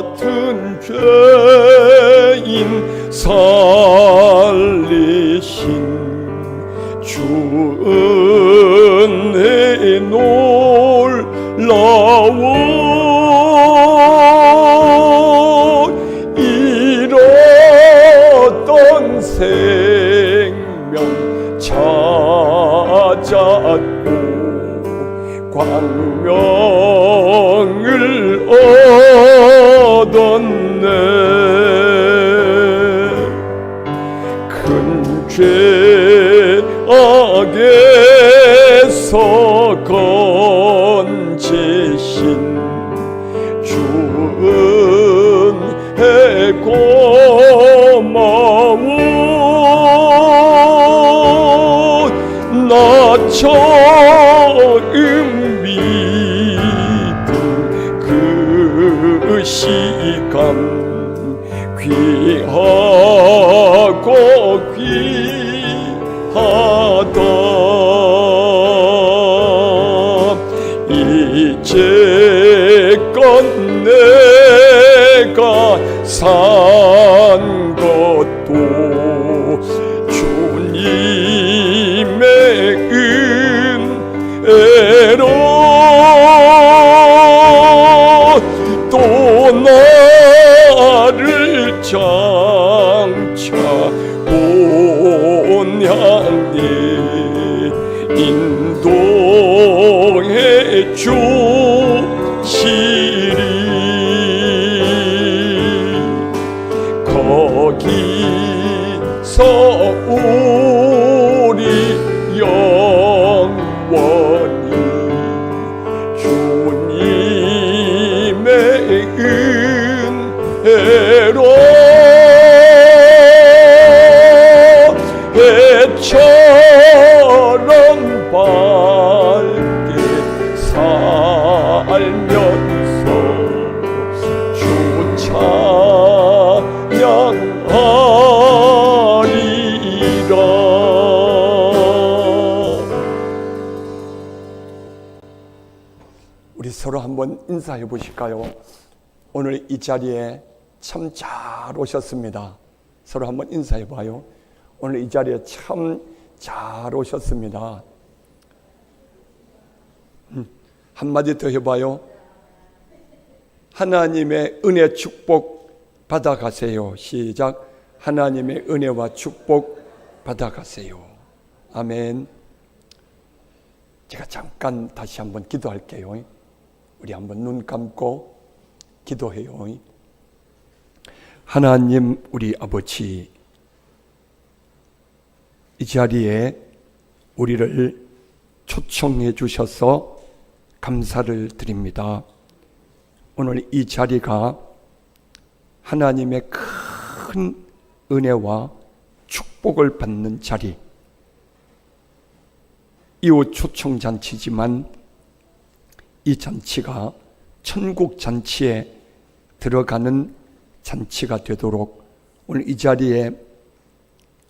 같은 죄인 살리신 주 은혜 놀라워 잃었던 생명 찾았고 광명을 얻었네. 큰 죄악에서 건지신 주 은혜 고마워. 나 처음 믿은 그 시간 귀하고 귀하다. 이제껏 내가 산 것도 주님의 은혜로 또 나를 장차 온 향해 인도해 주시리. 거기서 우리 영원히 주님의 은혜로 해처럼 밝게 살면서 주 찬양하리라. 우리 서로 한번 인사해 보실까요? 오늘 이 자리에 참 잘 오셨습니다. 서로 한번 인사해 봐요. 오늘 이 자리에 참 잘 오셨습니다. 한마디 더 해봐요. 하나님의 은혜 축복 받아가세요. 시작. 하나님의 은혜와 축복 받아가세요. 아멘. 제가 잠깐 다시 한번 기도할게요. 우리 한번 눈 감고 기도해요. 하나님 우리 아버지, 이 자리에 우리를 초청해 주셔서 감사를 드립니다. 오늘 이 자리가 하나님의 큰 은혜와 축복을 받는 자리, 이웃 초청 잔치지만 이 잔치가 천국 잔치에 들어가는 잔치가 되도록 오늘 이 자리에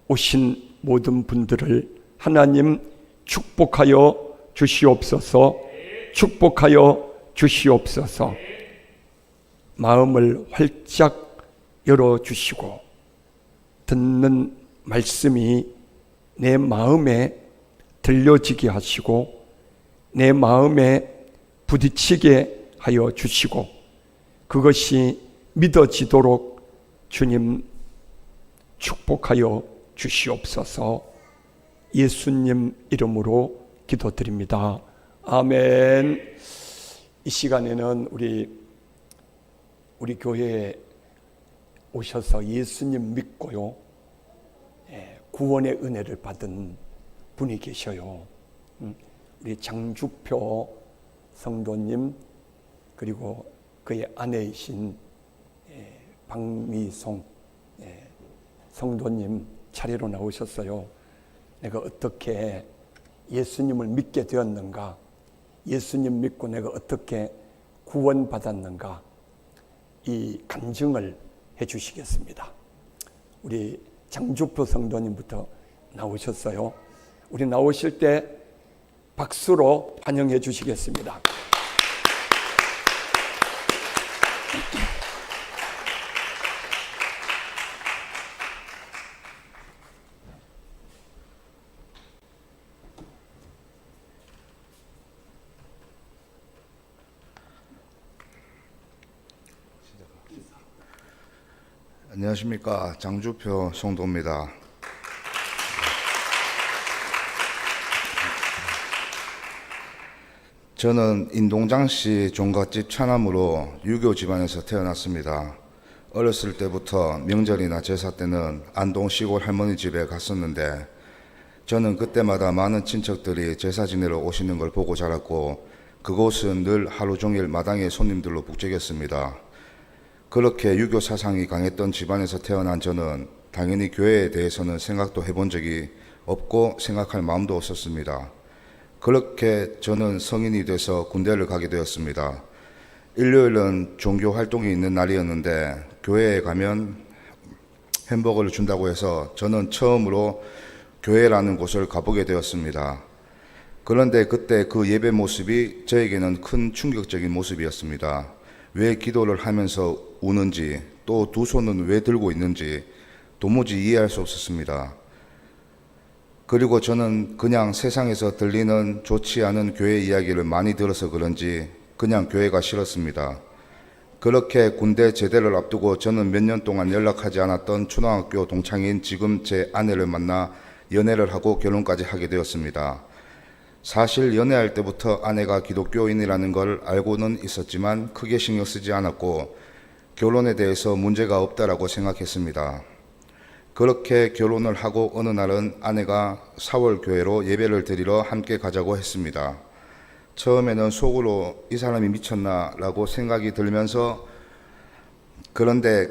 오신 모든 분들을 하나님 축복하여 주시옵소서. 축복하여 주시옵소서. 마음을 활짝 열어주시고 듣는 말씀이 내 마음에 들려지게 하시고 내 마음에 부딪히게 하여 주시고 그것이 믿어지도록 주님 축복하여 주시옵소서. 예수님 이름으로 기도드립니다. 아멘. 이 시간에는 우리 교회에 오셔서 예수님 믿고요, 구원의 은혜를 받은 분이 계셔요. 우리 장주표 성도님, 그리고 그의 아내이신 박미송 성도님 차례로 나오셨어요. 내가 어떻게 예수님을 믿게 되었는가, 예수님 믿고 내가 어떻게 구원받았는가, 이 간증을 해 주시겠습니다. 우리 장주표 성도님부터 나오셨어요. 우리 나오실 때 박수로 환영해 주시겠습니다. 안녕하십니까. 장주표 성도입니다. 저는 인동장시 종갓집 차남으로 유교 집안에서 태어났습니다. 어렸을 때부터 명절이나 제사 때는 안동 시골 할머니 집에 갔었는데 저는 그때마다 많은 친척들이 제사 지내러 오시는 걸 보고 자랐고 그곳은 늘 하루 종일 마당에 손님들로 북적였습니다. 그렇게 유교 사상이 강했던 집안에서 태어난 저는 당연히 교회에 대해서는 생각도 해본 적이 없고 생각할 마음도 없었습니다. 그렇게 저는 성인이 돼서 군대를 가게 되었습니다. 일요일은 종교 활동이 있는 날이었는데 교회에 가면 햄버거를 준다고 해서 저는 처음으로 교회라는 곳을 가보게 되었습니다. 그런데 그때 그 예배 모습이 저에게는 큰 충격적인 모습이었습니다. 왜 기도를 하면서 우는지 또 두 손은 왜 들고 있는지 도무지 이해할 수 없었습니다. 그리고 저는 그냥 세상에서 들리는 좋지 않은 교회 이야기를 많이 들어서 그런지 그냥 교회가 싫었습니다. 그렇게 군대 제대를 앞두고 저는 몇 년 동안 연락하지 않았던 초등학교 동창인 지금 제 아내를 만나 연애를 하고 결혼까지 하게 되었습니다. 사실 연애할 때부터 아내가 기독교인이라는 걸 알고는 있었지만 크게 신경 쓰지 않았고 결혼에 대해서 문제가 없다라고 생각했습니다. 그렇게 결혼을 하고 어느 날은 아내가 사월교회로 예배를 드리러 함께 가자고 했습니다. 처음에는 속으로 이 사람이 미쳤나 라고 생각이 들면서 그런데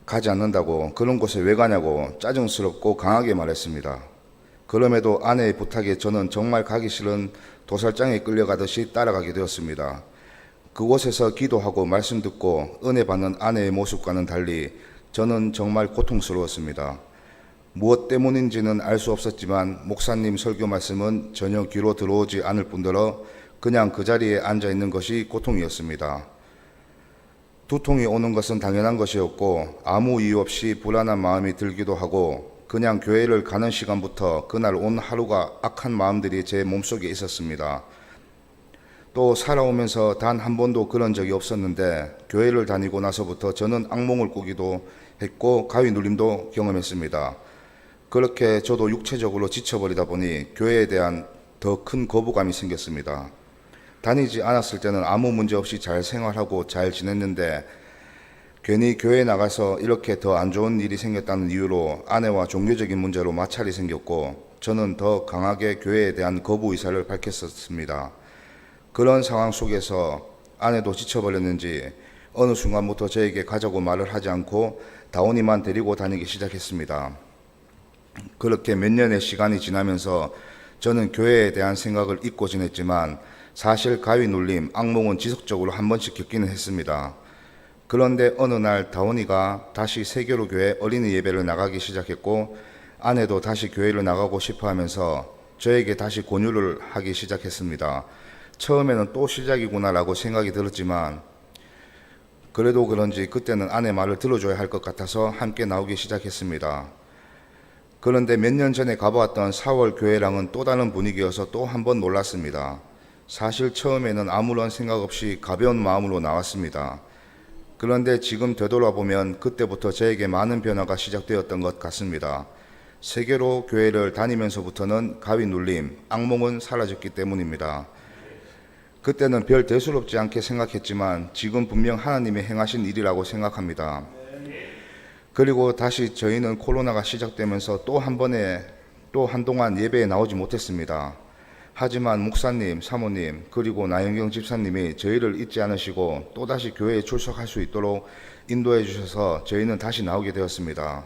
가지 않는다고 그런 곳에 왜 가냐고 짜증스럽고 강하게 말했습니다. 그럼에도 아내의 부탁에 저는 정말 가기 싫은 도살장에 끌려가듯이 따라가게 되었습니다. 그곳에서 기도하고 말씀 듣고 은혜 받는 아내의 모습과는 달리 저는 정말 고통스러웠습니다. 무엇 때문인지는 알 수 없었지만 목사님 설교 말씀은 전혀 귀로 들어오지 않을 뿐더러 그냥 그 자리에 앉아 있는 것이 고통이었습니다. 두통이 오는 것은 당연한 것이었고 아무 이유 없이 불안한 마음이 들기도 하고 그냥 교회를 가는 시간부터 그날 온 하루가 악한 마음들이 제 몸속에 있었습니다. 또 살아오면서 단 한 번도 그런 적이 없었는데 교회를 다니고 나서부터 저는 악몽을 꾸기도 했고 가위 눌림도 경험했습니다. 그렇게 저도 육체적으로 지쳐버리다 보니 교회에 대한 더 큰 거부감이 생겼습니다. 다니지 않았을 때는 아무 문제 없이 잘 생활하고 잘 지냈는데 괜히 교회에 나가서 이렇게 더 안 좋은 일이 생겼다는 이유로 아내와 종교적인 문제로 마찰이 생겼고 저는 더 강하게 교회에 대한 거부 의사를 밝혔었습니다. 그런 상황 속에서 아내도 지쳐버렸는지 어느 순간부터 저에게 가자고 말을 하지 않고 다온이만 데리고 다니기 시작했습니다. 그렇게 몇 년의 시간이 지나면서 저는 교회에 대한 생각을 잊고 지냈지만 사실 가위 눌림, 악몽은 지속적으로 한 번씩 겪기는 했습니다. 그런데 어느 날 다온이가 다시 세교로 교회 어린이 예배를 나가기 시작했고 아내도 다시 교회를 나가고 싶어 하면서 저에게 다시 권유를 하기 시작했습니다. 처음에는 또 시작이구나라고 생각이 들었지만 그래도 그런지 그때는 아내 말을 들어줘야 할 것 같아서 함께 나오기 시작했습니다. 그런데 몇 년 전에 가보았던 4월 교회랑은 또 다른 분위기여서 또 한 번 놀랐습니다. 사실 처음에는 아무런 생각 없이 가벼운 마음으로 나왔습니다. 그런데 지금 되돌아보면 그때부터 저에게 많은 변화가 시작되었던 것 같습니다. 세계로 교회를 다니면서부터는 가위 눌림, 악몽은 사라졌기 때문입니다. 그때는 별 대수롭지 않게 생각했지만 지금 분명 하나님이 행하신 일이라고 생각합니다. 그리고 다시 저희는 코로나가 시작되면서 또 한동안 예배에 나오지 못했습니다. 하지만 목사님, 사모님, 그리고 나영경 집사님이 저희를 잊지 않으시고 또다시 교회에 출석할 수 있도록 인도해 주셔서 저희는 다시 나오게 되었습니다.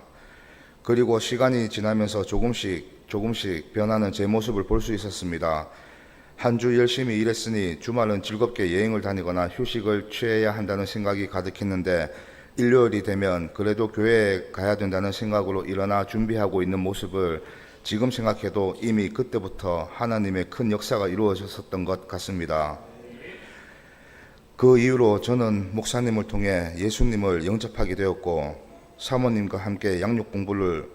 그리고 시간이 지나면서 조금씩 변하는 제 모습을 볼 수 있었습니다. 한 주 열심히 일했으니 주말은 즐겁게 여행을 다니거나 휴식을 취해야 한다는 생각이 가득했는데 일요일이 되면 그래도 교회에 가야 된다는 생각으로 일어나 준비하고 있는 모습을 지금 생각해도 이미 그때부터 하나님의 큰 역사가 이루어졌었던 것 같습니다. 그 이후로 저는 목사님을 통해 예수님을 영접하게 되었고 사모님과 함께 양육 공부를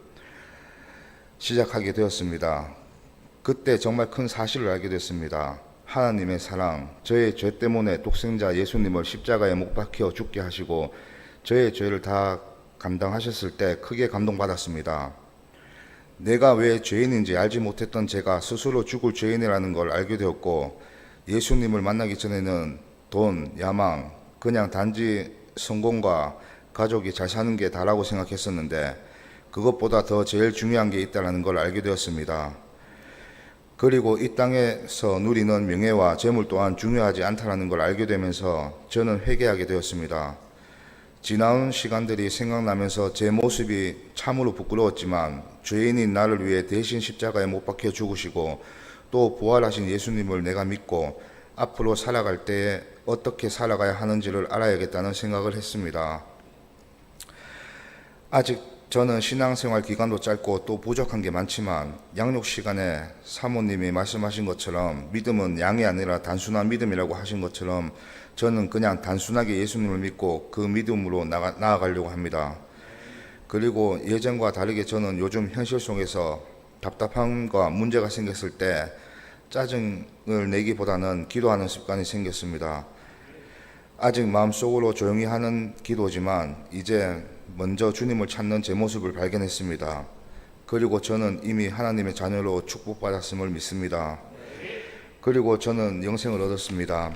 시작하게 되었습니다. 그때 정말 큰 사실을 알게 됐습니다. 하나님의 사랑, 저의 죄 때문에 독생자 예수님을 십자가에 못 박혀 죽게 하시고 저의 죄를 다 감당하셨을 때 크게 감동받았습니다. 내가 왜 죄인인지 알지 못했던 제가 스스로 죽을 죄인이라는 걸 알게 되었고, 예수님을 만나기 전에는 돈, 야망, 그냥 단지 성공과 가족이 잘 사는 게 다라고 생각했었는데, 그것보다 더 제일 중요한 게 있다는 걸 알게 되었습니다. 그리고 이 땅에서 누리는 명예와 재물 또한 중요하지 않다는 걸 알게 되면서 저는 회개하게 되었습니다. 지나온 시간들이 생각나면서 제 모습이 참으로 부끄러웠지만, 죄인인 나를 위해 대신 십자가에 못 박혀 죽으시고 또 부활하신 예수님을 내가 믿고 앞으로 살아갈 때에 어떻게 살아가야 하는지를 알아야겠다는 생각을 했습니다. 아직 저는 신앙생활 기간도 짧고 또 부족한 게 많지만, 양육 시간에 사모님이 말씀하신 것처럼 믿음은 양이 아니라 단순한 믿음이라고 하신 것처럼 저는 그냥 단순하게 예수님을 믿고 그 믿음으로 나아가려고 합니다. 그리고 예전과 다르게 저는 요즘 현실 속에서 답답함과 문제가 생겼을 때 짜증을 내기보다는 기도하는 습관이 생겼습니다. 아직 마음속으로 조용히 하는 기도지만 이제 먼저 주님을 찾는 제 모습을 발견했습니다. 그리고 저는 이미 하나님의 자녀로 축복받았음을 믿습니다. 그리고 저는 영생을 얻었습니다.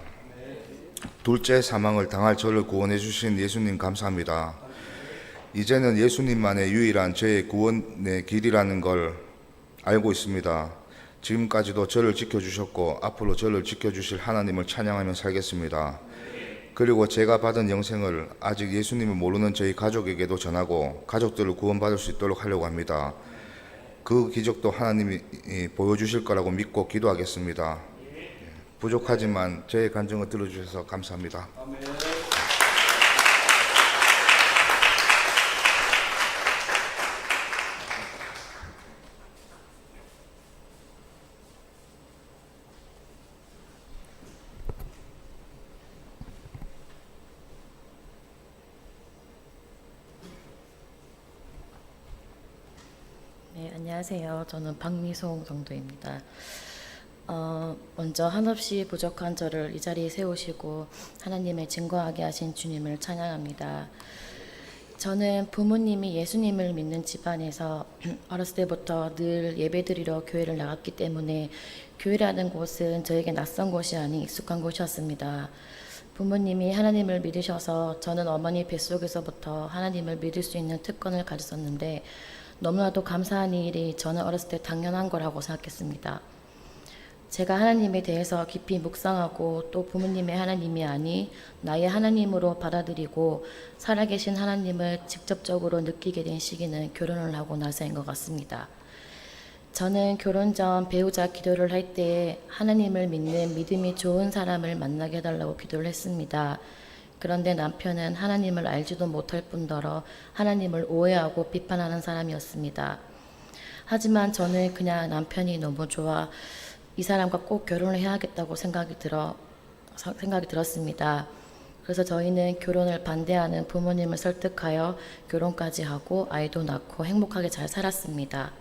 둘째 사망을 당할 저를 구원해 주신 예수님 감사합니다. 이제는 예수님만의 유일한 저의 구원의 길이라는 걸 알고 있습니다. 지금까지도 저를 지켜주셨고 앞으로 저를 지켜주실 하나님을 찬양하며 살겠습니다. 그리고 제가 받은 영생을 아직 예수님을 모르는 저희 가족에게도 전하고 가족들을 구원받을 수 있도록 하려고 합니다. 그 기적도 하나님이 보여주실 거라고 믿고 기도하겠습니다. 부족하지만 저의 간증을 들어주셔서 감사합니다. 네, 안녕하세요. 저는 박미송 성도입니다. 먼저 한없이 부족한 저를 이 자리에 세우시고 하나님의 증거하게 하신 주님을 찬양합니다. 저는 부모님이 예수님을 믿는 집안에서 어렸을 때부터 늘 예배드리러 교회를 나갔기 때문에 교회라는 곳은 저에게 낯선 곳이 아닌 익숙한 곳이었습니다. 부모님이 하나님을 믿으셔서 저는 어머니 뱃속에서부터 하나님을 믿을 수 있는 특권을 가졌었는데, 너무나도 감사한 일이 저는 어렸을 때 당연한 거라고 생각했습니다. 제가 하나님에 대해서 깊이 묵상하고 또 부모님의 하나님이 아니 나의 하나님으로 받아들이고 살아계신 하나님을 직접적으로 느끼게 된 시기는 결혼을 하고 나서인 것 같습니다. 저는 결혼 전 배우자 기도를 할 때 하나님을 믿는 믿음이 좋은 사람을 만나게 해달라고 기도를 했습니다. 그런데 남편은 하나님을 알지도 못할 뿐더러 하나님을 오해하고 비판하는 사람이었습니다. 하지만 저는 그냥 남편이 너무 좋아 이 사람과 꼭 결혼을 해야겠다고 생각이 들었습니다. 그래서 저희는 결혼을 반대하는 부모님을 설득하여 결혼까지 하고 아이도 낳고 행복하게 잘 살았습니다.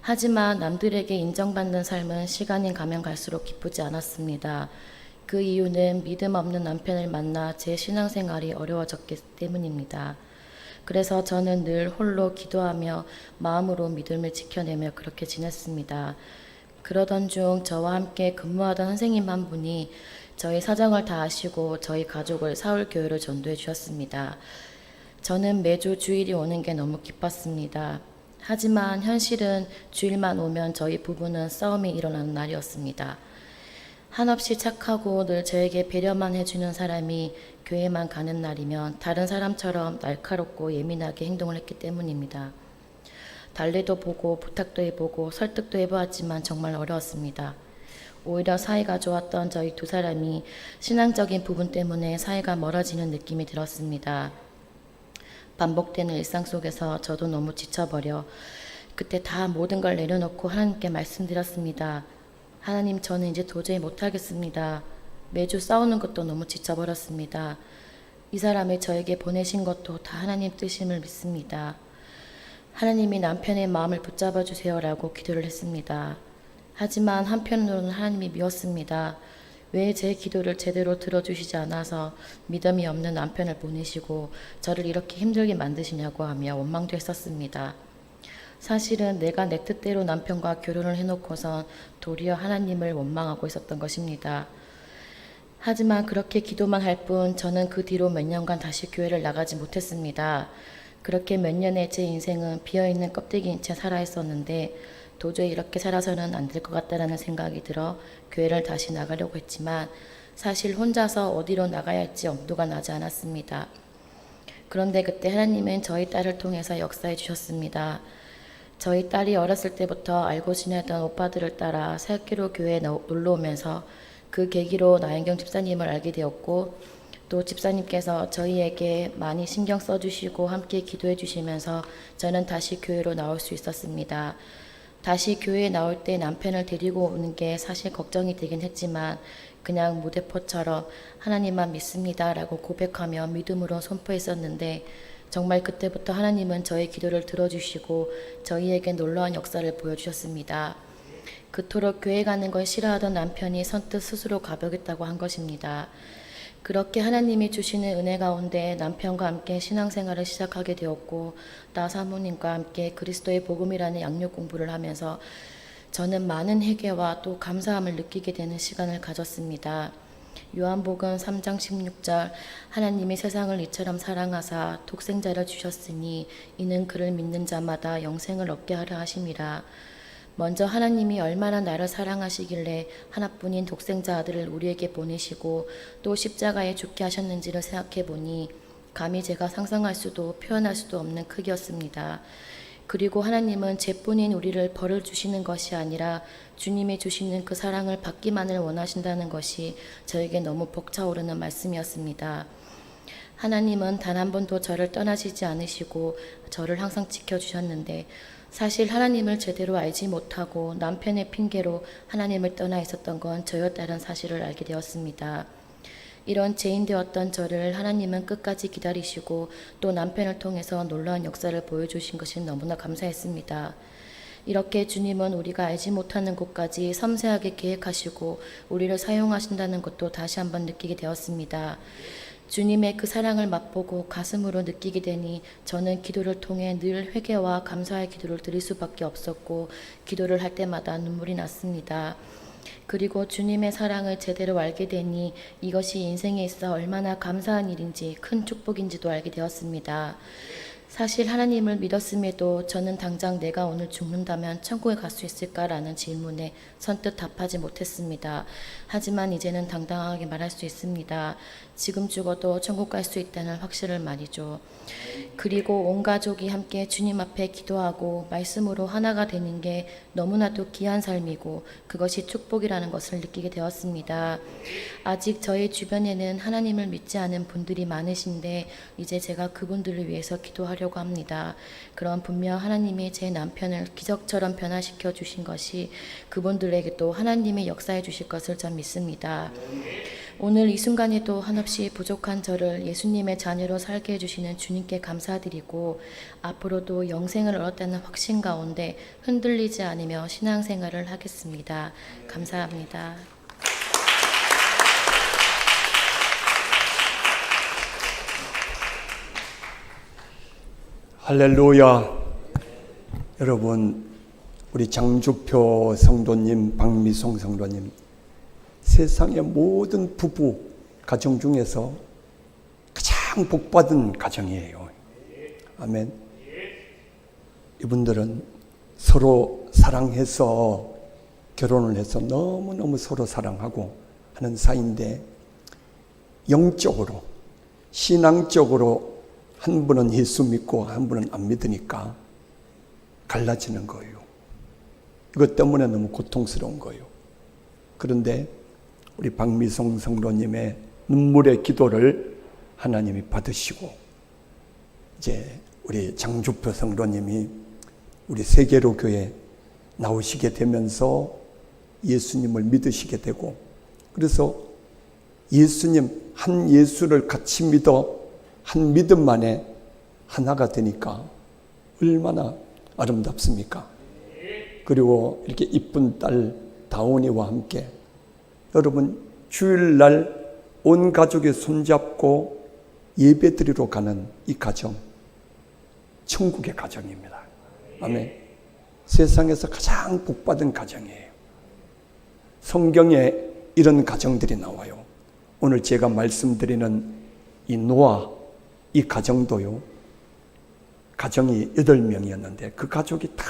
하지만 남들에게 인정받는 삶은 시간이 가면 갈수록 기쁘지 않았습니다. 그 이유는 믿음 없는 남편을 만나 제 신앙생활이 어려워졌기 때문입니다. 그래서 저는 늘 홀로 기도하며 마음으로 믿음을 지켜내며 그렇게 지냈습니다. 그러던 중 저와 함께 근무하던 선생님 한 분이 저희 사정을 다 아시고 저희 가족을 사울교회로 전도해 주셨습니다. 저는 매주 주일이 오는 게 너무 기뻤습니다. 하지만 현실은 주일만 오면 저희 부부는 싸움이 일어나는 날이었습니다. 한없이 착하고 늘 저에게 배려만 해주는 사람이 교회만 가는 날이면 다른 사람처럼 날카롭고 예민하게 행동을 했기 때문입니다. 달래도 보고 부탁도 해보고 설득도 해보았지만 정말 어려웠습니다. 오히려 사이가 좋았던 저희 두 사람이 신앙적인 부분 때문에 사이가 멀어지는 느낌이 들었습니다. 반복되는 일상 속에서 저도 너무 지쳐버려 그때 다 모든 걸 내려놓고 하나님께 말씀드렸습니다. 하나님, 저는 이제 도저히 못하겠습니다. 매주 싸우는 것도 너무 지쳐버렸습니다. 이 사람을 저에게 보내신 것도 다 하나님 뜻임을 믿습니다. 하나님이 남편의 마음을 붙잡아 주세요라고 기도를 했습니다. 하지만 한편으로는 하나님이 미웠습니다. 왜 제 기도를 제대로 들어주시지 않아서 믿음이 없는 남편을 보내시고 저를 이렇게 힘들게 만드시냐고 하며 원망도 했었습니다. 사실은 내가 내 뜻대로 남편과 결혼을 해놓고선 도리어 하나님을 원망하고 있었던 것입니다. 하지만 그렇게 기도만 할 뿐 저는 그 뒤로 몇 년간 다시 교회를 나가지 못했습니다. 그렇게 몇 년의 제 인생은 비어있는 껍데기인 채 살아 있었는데 도저히 이렇게 살아서는 안 될 것 같다라는 생각이 들어 교회를 다시 나가려고 했지만 사실 혼자서 어디로 나가야 할지 엄두가 나지 않았습니다. 그런데 그때 하나님은 저희 딸을 통해서 역사해 주셨습니다. 저희 딸이 어렸을 때부터 알고 지내던 오빠들을 따라 새학기로 교회에 놀러 오면서 그 계기로 나연경 집사님을 알게 되었고 또 집사님께서 저희에게 많이 신경 써주시고 함께 기도해 주시면서 저는 다시 교회로 나올 수 있었습니다. 다시 교회에 나올 때 남편을 데리고 오는 게 사실 걱정이 되긴 했지만 그냥 무대포처럼 하나님만 믿습니다 라고 고백하며 믿음으로 선포했었는데 정말 그때부터 하나님은 저의 기도를 들어주시고 저희에게 놀라운 역사를 보여주셨습니다. 그토록 교회 가는 걸 싫어하던 남편이 선뜻 스스로 가보겠다고 한 것입니다. 그렇게 하나님이 주시는 은혜 가운데 남편과 함께 신앙생활을 시작하게 되었고 나 사모님과 함께 그리스도의 복음이라는 양육 공부를 하면서 저는 많은 회개와 또 감사함을 느끼게 되는 시간을 가졌습니다. 요한복음 3장 16절 하나님이 세상을 이처럼 사랑하사 독생자를 주셨으니 이는 그를 믿는 자마다 영생을 얻게 하려 하심이라. 먼저 하나님이 얼마나 나를 사랑하시길래 하나뿐인 독생자 아들을 우리에게 보내시고 또 십자가에 죽게 하셨는지를 생각해 보니 감히 제가 상상할 수도 표현할 수도 없는 크기였습니다. 그리고 하나님은 제뿐인 우리를 벌을 주시는 것이 아니라 주님이 주시는 그 사랑을 받기만을 원하신다는 것이 저에게 너무 벅차오르는 말씀이었습니다. 하나님은 단 한 번도 저를 떠나시지 않으시고 저를 항상 지켜주셨는데 사실 하나님을 제대로 알지 못하고 남편의 핑계로 하나님을 떠나 있었던 건 저였다는 사실을 알게 되었습니다. 이런 죄인 되었던 저를 하나님은 끝까지 기다리시고 또 남편을 통해서 놀라운 역사를 보여주신 것이 너무나 감사했습니다. 이렇게 주님은 우리가 알지 못하는 곳까지 섬세하게 계획하시고 우리를 사용하신다는 것도 다시 한번 느끼게 되었습니다. 주님의 그 사랑을 맛보고 가슴으로 느끼게 되니 저는 기도를 통해 늘 회개와 감사의 기도를 드릴 수밖에 없었고 기도를 할 때마다 눈물이 났습니다. 그리고 주님의 사랑을 제대로 알게 되니 이것이 인생에 있어 얼마나 감사한 일인지 큰 축복인지도 알게 되었습니다. 사실 하나님을 믿었음에도 저는 당장 내가 오늘 죽는다면 천국에 갈 수 있을까라는 질문에 선뜻 답하지 못했습니다. 하지만 이제는 당당하게 말할 수 있습니다. 지금 죽어도 천국 갈 수 있다는 확신을 말이죠. 그리고 온 가족이 함께 주님 앞에 기도하고 말씀으로 하나가 되는 게 너무나도 귀한 삶이고 그것이 축복이라는 것을 느끼게 되었습니다. 아직 저의 주변에는 하나님을 믿지 않은 분들이 많으신데 이제 제가 그분들을 위해서 기도하려고 합니다. 그럼 분명 하나님이 제 남편을 기적처럼 변화시켜 주신 것이 그분들에게도 하나님이 역사해 주실 것을 전 믿습니다. 오늘 이 순간에도 한없이 부족한 저를 예수님의 자녀로 살게 해주시는 주님께 감사드리고 앞으로도 영생을 얻었다는 확신 가운데 흔들리지 않으며 신앙생활을 하겠습니다. 감사합니다. 할렐루야. 여러분, 우리 장주표 성도님, 박미송 성도님, 세상의 모든 부부 가정 중에서 가장 복받은 가정이에요. 아멘. 이분들은 서로 사랑해서 결혼을 해서 너무너무 서로 사랑하고 하는 사이인데 영적으로, 신앙적으로 한 분은 예수 믿고 한 분은 안 믿으니까 갈라지는 거예요. 이것 때문에 너무 고통스러운 거예요. 그런데 우리 박미송 성도님의 눈물의 기도를 하나님이 받으시고 이제 우리 장주표 성도님이 우리 세계로 교회 나오시게 되면서 예수님을 믿으시게 되고 그래서 예수님 한 예수를 같이 믿어 한 믿음 안에 하나가 되니까 얼마나 아름답습니까? 그리고 이렇게 이쁜 딸 다온이와 함께 여러분 주일날 온 가족이 손잡고 예배드리러 가는 이 가정, 천국의 가정입니다. 아멘. 세상에서 가장 복받은 가정이에요. 성경에 이런 가정들이 나와요. 오늘 제가 말씀드리는 이 노아, 이 가정도요, 가정이 8명이었는데 그 가족이 다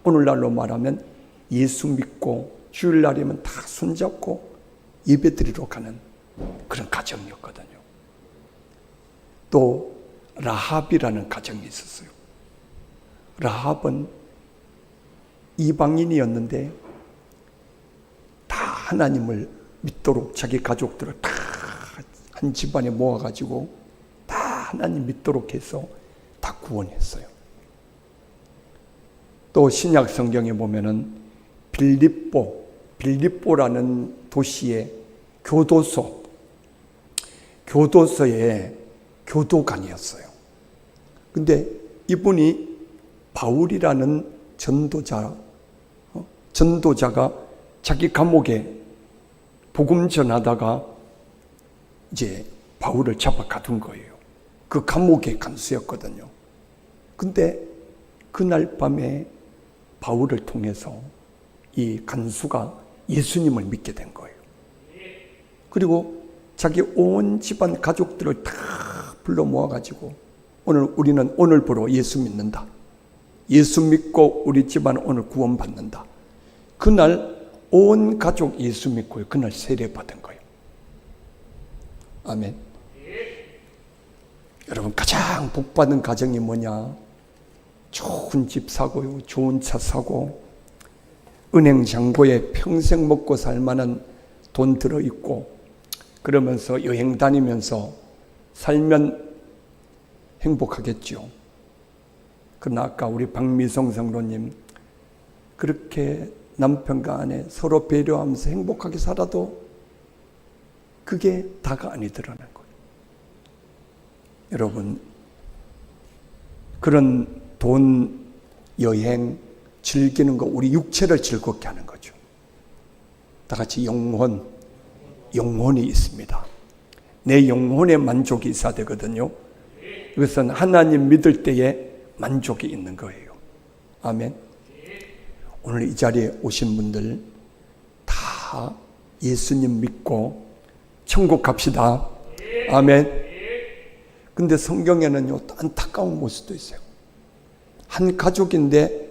오늘날로 말하면 예수 믿고 주일날이면 다 손잡고 예배드리러 가는 그런 가정이었거든요. 또 라합이라는 가정이 있었어요. 라합은 이방인이었는데 다 하나님을 믿도록 자기 가족들을 다 한 집안에 모아가지고 다 하나님 믿도록 해서 다 구원했어요. 또 신약 성경에 보면은 빌립보라는 도시의 교도소의 교도관이었어요. 근데 이분이 바울이라는 전도자가 자기 감옥에 복음 전하다가 이제 바울을 잡아 가둔 거예요. 그 감옥의 간수였거든요. 근데 그날 밤에 바울을 통해서 이 간수가 예수님을 믿게 된 거예요. 그리고 자기 온 집안 가족들을 다 불러 모아가지고 우리는 오늘부로 예수 믿는다. 예수 믿고 우리 집안 오늘 구원받는다. 그날 온 가족 예수 믿고 그날 세례 받은 거예요. 아멘. 여러분, 가장 복받은 가정이 뭐냐? 좋은 집 사고요, 좋은 차 사고, 은행 잔고에 평생 먹고 살 만한 돈 들어있고, 그러면서 여행 다니면서 살면 행복하겠죠. 그러나 아까 우리 박미성 성도님, 그렇게 남편과 아내 서로 배려하면서 행복하게 살아도 그게 다가 아니더라는 거예요. 여러분, 그런 돈, 여행, 즐기는 거, 우리 육체를 즐겁게 하는 거죠. 다 같이 영혼이 있습니다. 내 영혼의 만족이 있어야 되거든요. 이것은 하나님 믿을 때에 만족이 있는 거예요. 아멘. 오늘 이 자리에 오신 분들 다 예수님 믿고 천국 갑시다. 아멘. 근데 성경에는요, 또 안타까운 모습도 있어요. 한 가족인데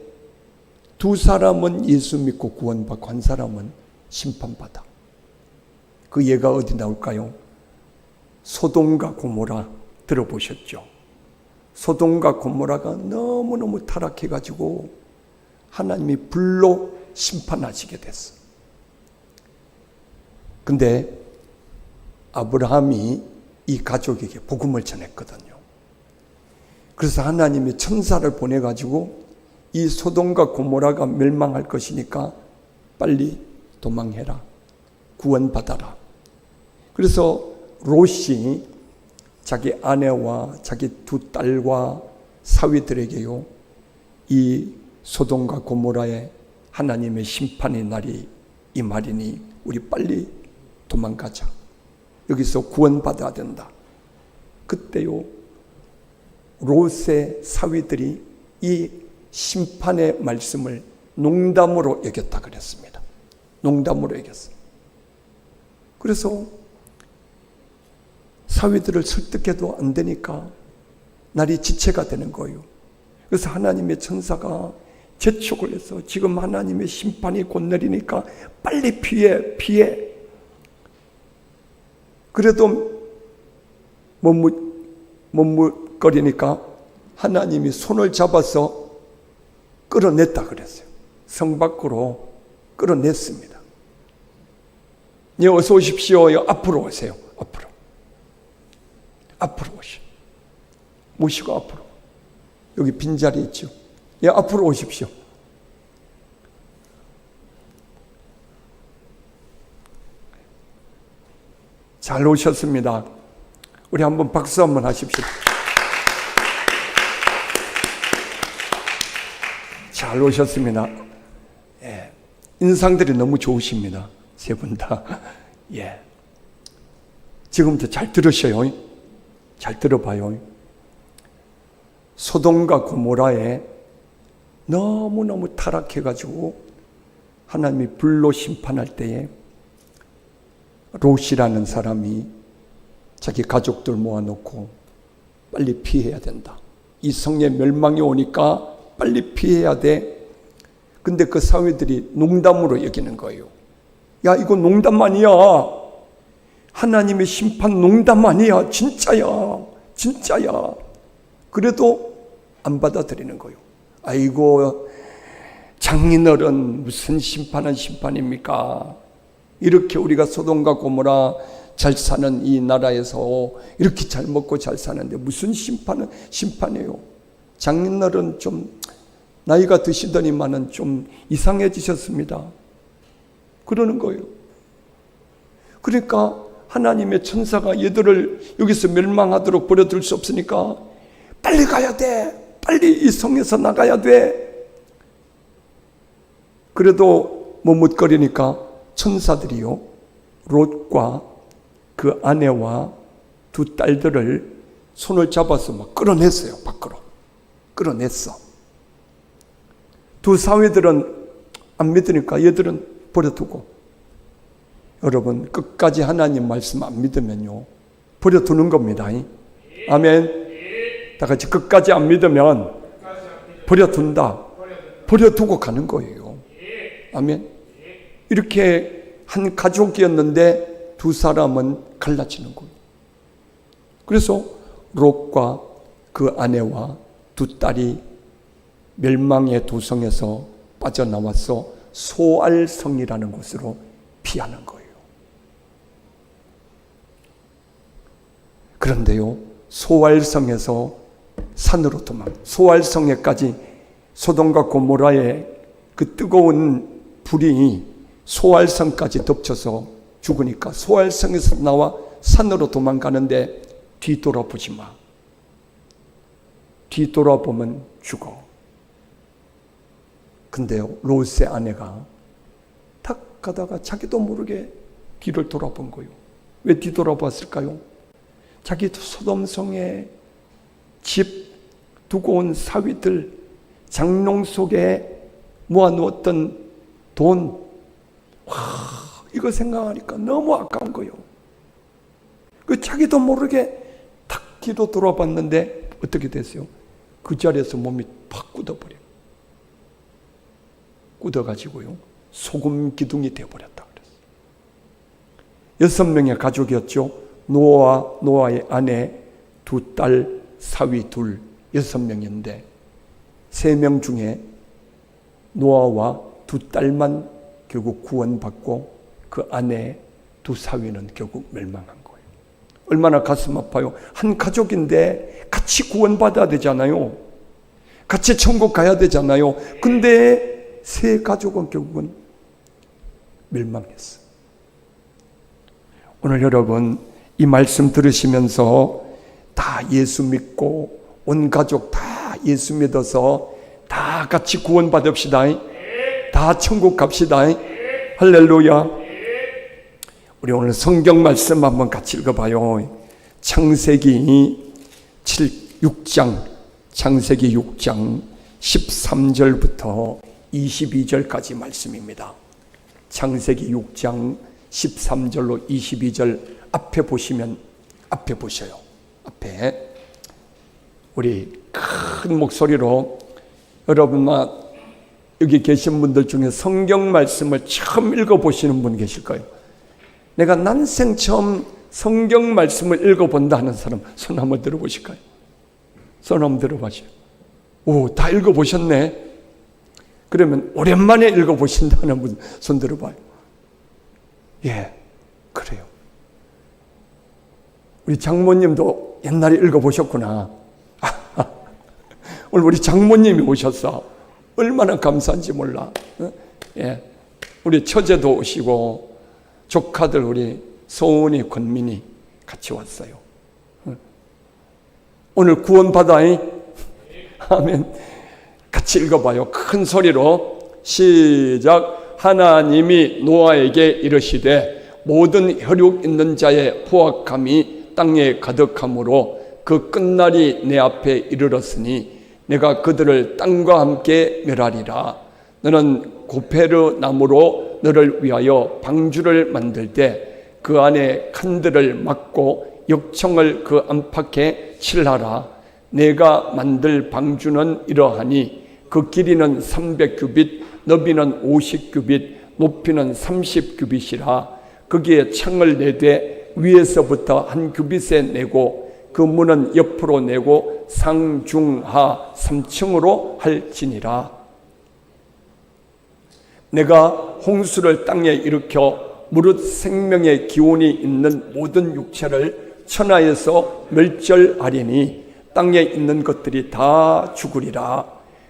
두 사람은 예수 믿고 구원받고 한 사람은 심판받아. 그 예가 어디 나올까요? 소돔과 고모라 들어보셨죠? 소돔과 고모라가 너무너무 타락해가지고 하나님이 불로 심판하시게 됐어. 근데 아브라함이 이 가족에게 복음을 전했거든요. 그래서 하나님이 천사를 보내가지고 이 소돔과 고모라가 멸망할 것이니까 빨리 도망해라. 구원받아라. 그래서 롯이 자기 아내와 자기 두 딸과 사위들에게요, 이 소돔과 고모라의 하나님의 심판의 날이 이 말이니 우리 빨리 도망가자. 여기서 구원받아야 된다. 그때요, 롯의 사위들이 이 심판의 말씀을 농담으로 여겼다 그랬습니다. 농담으로 여겼어요. 그래서 사위들을 설득해도 안 되니까 날이 지체가 되는 거예요. 그래서 하나님의 천사가 재촉을 해서 지금 하나님의 심판이 곧 내리니까 빨리 피해. 그래도 머뭇거리니까 하나님이 손을 잡아서 끌어냈다 그랬어요. 성 밖으로 끌어냈습니다. 예, 어서 오십시오. 앞으로 오세요. 앞으로 오시오. 모시고 앞으로. 여기 빈자리 있죠. 예, 앞으로 오십시오. 잘 오셨습니다. 우리 한번 박수 한번 하십시오. 잘 오셨습니다. 예, 인상들이 너무 좋으십니다. 세 분 다. 예. 지금부터 잘 들으셔요. 잘 들어봐요. 소돔과 고모라에 너무너무 타락해가지고 하나님이 불로 심판할 때에 롯이라는 사람이 자기 가족들 모아놓고 빨리 피해야 된다. 이 성의 멸망이 오니까 빨리 피해야 돼. 근데 그 사회들이 농담으로 여기는 거예요. 야, 이거 농담 아니야. 하나님의 심판 농담 아니야. 진짜야. 진짜야. 그래도 안 받아들이는 거예요. 아이고, 장인어른 무슨 심판은 심판입니까? 이렇게 우리가 소돔과 고모라 잘 사는 이 나라에서 이렇게 잘 먹고 잘 사는데 무슨 심판은 심판이에요. 장인어른 좀 나이가 드시더니만은 좀 이상해지셨습니다. 그러는 거예요. 그러니까 하나님의 천사가 얘들을 여기서 멸망하도록 버려둘 수 없으니까 빨리 가야 돼. 빨리 이 성에서 나가야 돼. 그래도 머뭇거리니까 천사들이요, 롯과 그 아내와 두 딸들을 손을 잡아서 막 끌어냈어요. 밖으로 끌어냈어. 두 사위들은 안 믿으니까 얘들은 버려두고. 여러분, 끝까지 하나님 말씀 안 믿으면요, 버려두는 겁니다. 아멘. 다 같이 끝까지 안 믿으면 버려둔다. 버려두고 가는 거예요. 아멘. 이렇게 한 가족이었는데 두 사람은 갈라지는 거예요. 그래서 롯과 그 아내와 두 딸이 멸망의 도성에서 빠져나와서 소알성이라는 곳으로 피하는 거예요. 그런데요, 소알성에서 산으로 소알성에까지 소돔과 고모라의 그 뜨거운 불이 소알성까지 덮쳐서 죽으니까 소알성에서 나와 산으로 도망가는데 뒤돌아보지 마. 뒤돌아보면 죽어. 근데요, 롯의 아내가 탁 가다가 자기도 모르게 뒤를 돌아본 거예요. 왜 뒤돌아봤을까요? 자기 소돔성에 집 두고 온 사위들, 장롱 속에 모아놓았던 돈, 이거 생각하니까 너무 아까운 거예요. 그 자기도 모르게 탁 뒤로 돌아봤는데 어떻게 됐어요? 그 자리에서 몸이 팍 굳어버려요. 굳어가지고요, 소금 기둥이 되어버렸다 그랬어요. 6명의 가족이었죠. 노아의 아내, 두 딸, 사위 둘, 6명인데 3명 중에 노아와 두 딸만 결국 구원받고 그 아내, 두 사위는 결국 멸망한 거예요. 얼마나 가슴 아파요. 한 가족인데 같이 구원받아야 되잖아요. 같이 천국 가야 되잖아요. 근데 3 가족은 결국은 멸망했어요. 오늘 여러분 이 말씀 들으시면서 다 예수 믿고 온 가족 다 예수 믿어서 다 같이 구원받읍시다. 다 천국 갑시다. 할렐루야. 우리 오늘 성경 말씀 한번 같이 읽어봐요. 창세기 6장 13절부터 22절까지 말씀입니다. 창세기 6장 13절로 22절 앞에 보시면, 앞에 보셔요. 앞에 우리 큰 목소리로, 여러분만 여기 계신 분들 중에 성경 말씀을 처음 읽어보시는 분 계실 거예요. 내가 난생 처음 성경 말씀을 읽어본다 하는 사람 손 한번 들어보실까요? 손 한번 들어보세요. 오, 다 읽어보셨네. 그러면 오랜만에 읽어보신다는 분 손 들어봐요. 예, 그래요. 우리 장모님도 옛날에 읽어보셨구나. 오늘 우리 장모님이 오셨어. 얼마나 감사한지 몰라. 예, 우리 처제도 오시고 조카들 우리 소은이, 권민이 같이 왔어요. 오늘 구원받아이. 아멘. 같이 읽어봐요. 큰 소리로 시작. 하나님이 노아에게 이르시되 모든 혈육 있는 자의 포악함이 땅에 가득함으로 그 끝날이 내 앞에 이르렀으니 내가 그들을 땅과 함께 멸하리라. 너는 고페르 나무로 너를 위하여 방주를 만들 때 그 안에 칸들을 막고 역청을 그 안팎에 칠하라. 내가 만들 방주는 이러하니 그 길이는 300규빗, 너비는 50규빗, 높이는 30규빗이라. 거기에 창을 내되 위에서부터 한 규빗에 내고 그 문은 옆으로 내고 상중하 3층으로 할지니라. 내가 홍수를 땅에 일으켜 무릇 생명의 기운이 있는 모든 육체를 천하에서 멸절하리니 땅에 있는 것들이 다 죽으리라.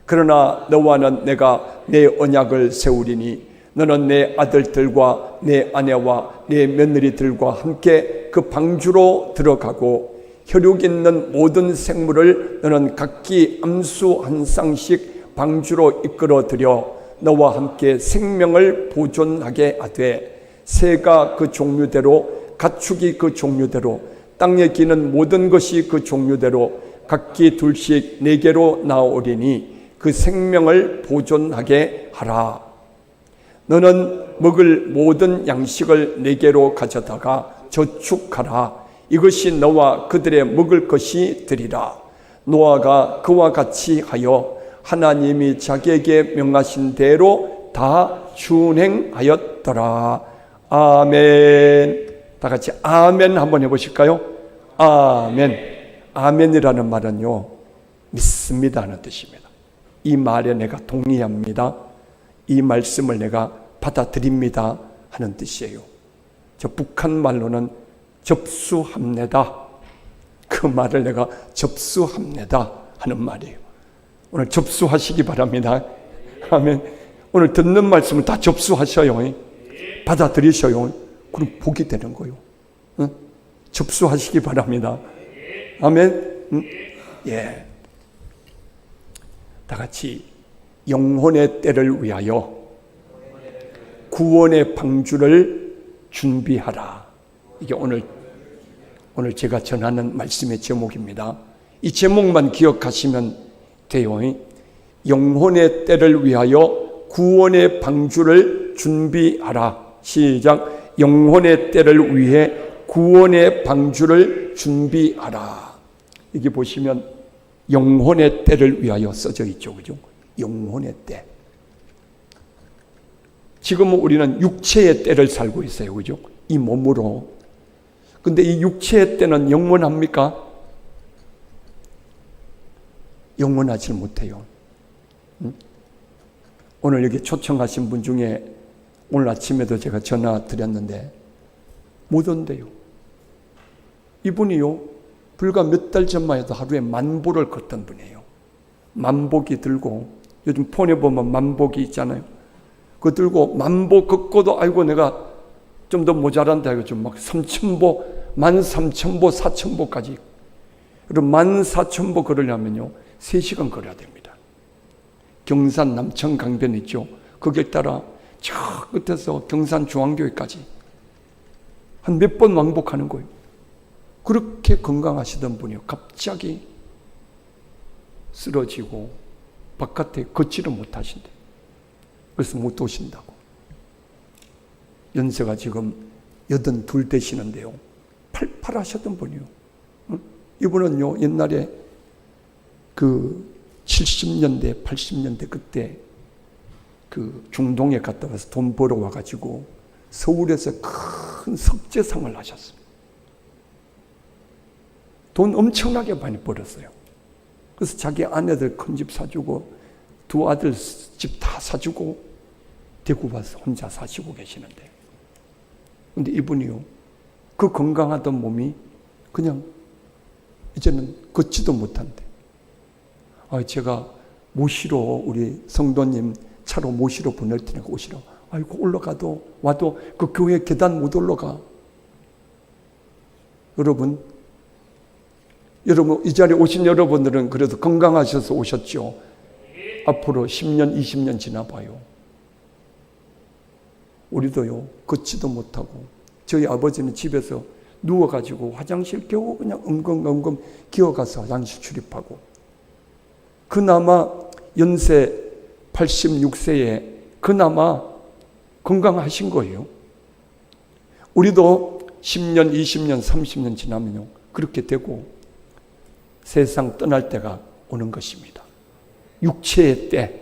그러나 너와는 내가 내 언약을 세우리니 너는 내 아들들과 내 아내와 내 며느리들과 함께 그 방주로 들어가고 혈육 있는 모든 생물을 너는 각기 암수 한 쌍씩 방주로 이끌어들여 너와 함께 생명을 보존하게 하되 새가 그 종류대로 가축이 그 종류대로 땅에 기는 모든 것이 그 종류대로 각기 둘씩 4개로 나오리니 그 생명을 보존하게 하라. 너는 먹을 모든 양식을 4개로 가져다가 저축하라. 이것이 너와 그들의 먹을 것이 되리라. 노아가 그와 같이 하여 하나님이 자기에게 명하신 대로 다 준행하였더라. 아멘. 다 같이 아멘 한번 해보실까요? 아멘. 아멘이라는 말은요, 믿습니다 하는 뜻입니다. 이 말에 내가 동의합니다. 이 말씀을 내가 받아들입니다 하는 뜻이에요. 저 북한 말로는 접수합니다. 그 말을 내가 접수합니다 하는 말이에요. 오늘 접수하시기 바랍니다. 아멘. 오늘 듣는 말씀을 다 접수하셔요. 받아들이셔요. 그럼 복이 되는 거예요. 응? 접수하시기 바랍니다. 아멘. 응? 예. 다 같이 영혼의 때를 위하여 구원의 방주를 준비하라. 이게 오늘 제가 전하는 말씀의 제목입니다. 이 제목만 기억하시면 돼요. 영혼의 때를 위하여 구원의 방주를 준비하라. 시작. 영혼의 때를 위해 구원의 방주를 준비하라. 여기 보시면 영혼의 때를 위하여 써져 있죠. 그죠? 영혼의 때. 지금은 우리는 육체의 때를 살고 있어요. 그죠? 이 몸으로. 근데 이 육체의 때는 영원합니까? 영원하지 못해요. 응? 오늘 여기 초청하신 분 중에 오늘 아침에도 제가 전화 드렸는데 못 온대요. 이분이요, 불과 몇 달 전만 해도 하루에 10,000보를 걷던 분이에요. 10,000보기 들고, 요즘 폰에 보면 10,000보기 있잖아요. 그거 들고 10,000보 걷고도 아이고 내가 좀 더 모자란다 해서 좀 막 3,000보, 13,000보, 4,000보까지. 그리고 14,000보 걸으려면요 3시간 걸어야 됩니다. 경산 남천 강변 있죠. 거기에 따라 저 끝에서 경산 중앙교회까지 한 몇 번 왕복하는 거예요. 그렇게 건강하시던 분이 갑자기 쓰러지고 바깥에 걷지를 못하신대. 그래서 못 오신다고. 연세가 지금 82 되시는데요. 팔팔하셨던 분이요. 이분은요, 옛날에 그 70년대, 80년대 그때 그 중동에 갔다 와서 돈 벌어 와가지고 서울에서 큰 석재상을 하셨어요. 돈 엄청나게 많이 벌었어요. 그래서 자기 아내들 큰 집 사주고 2 아들 집 다 사주고 대구 와서 혼자 사시고 계시는데, 근데 이분이요, 그 건강하던 몸이 그냥 이제는 걷지도 못한대. 제가 모시러 우리 성도님 차로 모시러 보낼 테니까 오시라. 아이고 올라가도 와도 그 교회 계단 못 올라가. 여러분 이 자리에 오신 여러분들은 그래도 건강하셔서 오셨죠. 앞으로 10년 20년 지나봐요. 우리도요 걷지도 못하고 저희 아버지는 집에서 누워가지고 화장실 겨우 그냥 엉금엉금 기어가서 화장실 출입하고, 그나마 연세 86세에 그나마 건강하신 거예요. 우리도 10년, 20년, 30년 지나면요, 그렇게 되고 세상 떠날 때가 오는 것입니다. 육체의 때,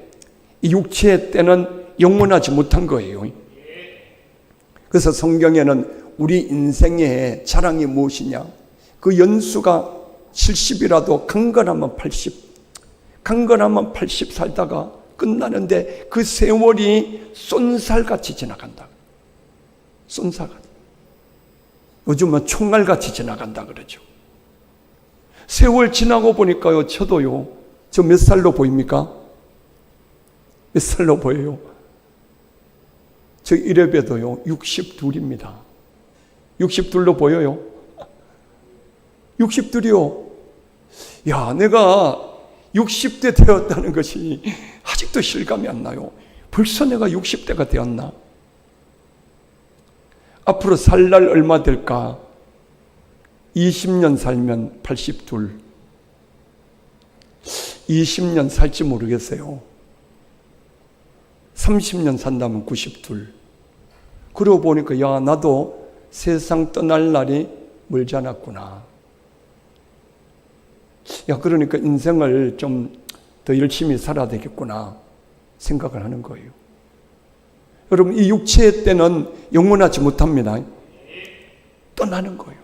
이 육체의 때는 영원하지 못한 거예요. 그래서 성경에는 우리 인생의 자랑이 무엇이냐, 그 연수가 70이라도 강건하면 80, 강건하면 80 살다가 끝나는데 그 세월이 쏜살같이 지나간다. 쏜살같이. 요즘은 총알같이 지나간다 그러죠. 세월 지나고 보니까요, 저도요, 저 몇 살로 보입니까? 몇 살로 보여요? 저 이래봬도요 62입니다. 62로 보여요. 62이요. 야, 내가 60대 되었다는 것이 아직도 실감이 안 나요. 벌써 내가 60대가 되었나? 앞으로 살 날 얼마 될까? 20년 살면 82. 20년 살지 모르겠어요. 30년 산다면 92. 그러고 보니까 야, 나도 세상 떠날 날이 멀지 않았구나. 야, 그러니까 인생을 좀 더 열심히 살아야 되겠구나 생각을 하는 거예요. 여러분, 이 육체의 때는 영원하지 못합니다. 떠나는 거예요.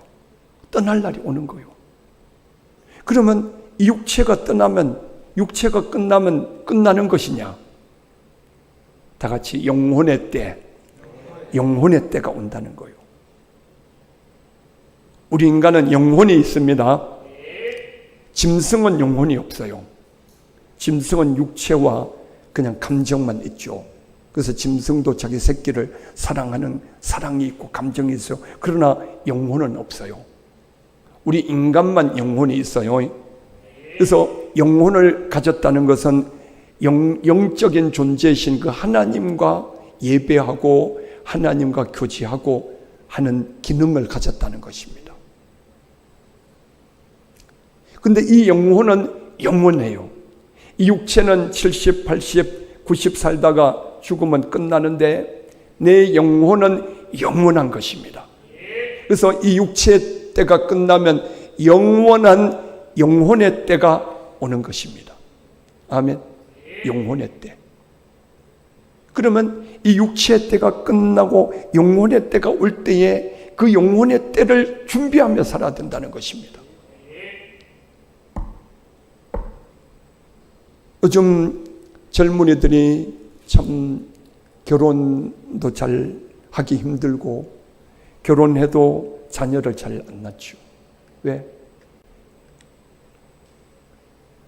떠날 날이 오는 거예요. 그러면 이 육체가 떠나면, 육체가 끝나면 끝나는 것이냐? 다 같이 영혼의 때, 영혼의 때가 온다는 거예요. 우리 인간은 영혼이 있습니다. 짐승은 영혼이 없어요. 짐승은 육체와 그냥 감정만 있죠. 그래서 짐승도 자기 새끼를 사랑하는 사랑이 있고 감정이 있어요. 그러나 영혼은 없어요. 우리 인간만 영혼이 있어요. 그래서 영혼을 가졌다는 것은 영적인 존재이신 그 하나님과 예배하고 하나님과 교제하고 하는 기능을 가졌다는 것입니다. 근데 이 영혼은 영원해요. 이 육체는 70, 80, 90 살다가 죽으면 끝나는데 내 영혼은 영원한 것입니다. 그래서 이 육체의 때가 끝나면 영원한 영혼의 때가 오는 것입니다. 아멘. 영혼의 때. 그러면 이 육체의 때가 끝나고 영혼의 때가 올 때에 그 영혼의 때를 준비하며 살아야 된다는 것입니다. 요즘 젊은이들이 참 결혼도 잘 하기 힘들고 결혼해도 자녀를 잘 안 낳죠. 왜?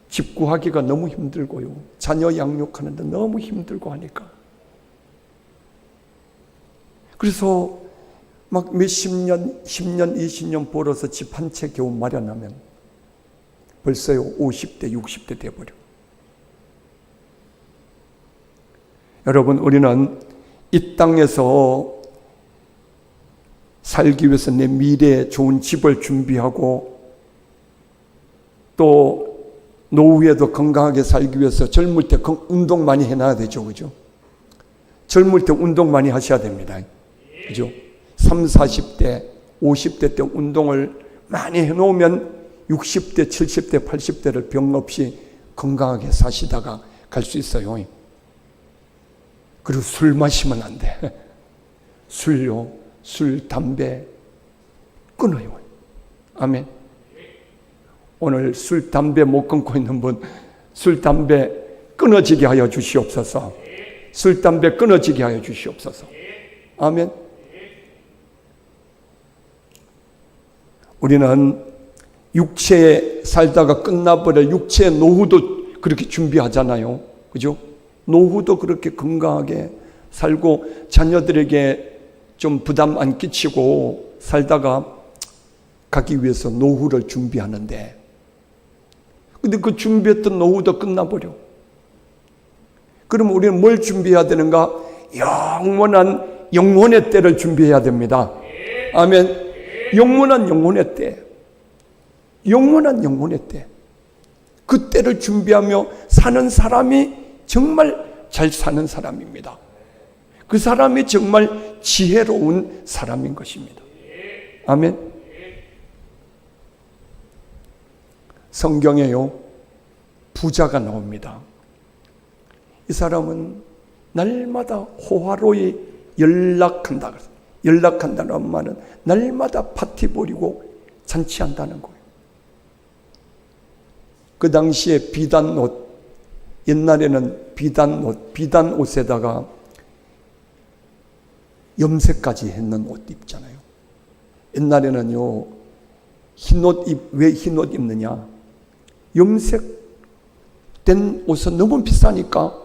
집 구하기가 너무 힘들고요. 자녀 양육하는데 너무 힘들고 하니까. 그래서 막 몇십 년, 10년, 20년 벌어서 집 한 채 겨우 마련하면 벌써요 50대, 60대 돼버려. 여러분, 우리는 이 땅에서 살기 위해서 내 미래에 좋은 집을 준비하고 또 노후에도 건강하게 살기 위해서 젊을 때 운동 많이 해놔야 되죠. 그죠? 젊을 때 운동 많이 하셔야 됩니다. 그죠? 30, 40대, 50대 때 운동을 많이 해놓으면 60대, 70대, 80대를 병 없이 건강하게 사시다가 갈 수 있어요. 그리고 술 마시면 안 돼. 술요, 술, 담배 끊어요. 아멘. 오늘 술, 담배 못 끊고 있는 분, 술, 담배 끊어지게 하여 주시옵소서. 술, 담배 끊어지게 하여 주시옵소서. 아멘. 우리는 육체에 살다가 끝나버릴 육체의 노후도 그렇게 준비하잖아요. 그죠? 노후도 그렇게 건강하게 살고 자녀들에게 좀 부담 안 끼치고 살다가 가기 위해서 노후를 준비하는데, 근데 그 준비했던 노후도 끝나버려. 그럼 우리는 뭘 준비해야 되는가? 영원한 영혼의 때를 준비해야 됩니다. 아멘. 영원한 영혼의 때, 영원한 영혼의 때, 그 때를 준비하며 사는 사람이 정말 잘 사는 사람입니다. 그 사람이 정말 지혜로운 사람인 것입니다. 아멘. 성경에요, 부자가 나옵니다. 이 사람은 날마다 호화로이 연락한다. 연락한다는 말은 날마다 파티 벌이고 잔치한다는 거예요. 그 당시에 비단옷, 옛날에는 비단옷, 비단 옷에다가 염색까지 했는 옷 입잖아요. 옛날에는요, 왜 흰옷 입느냐? 염색된 옷은 너무 비싸니까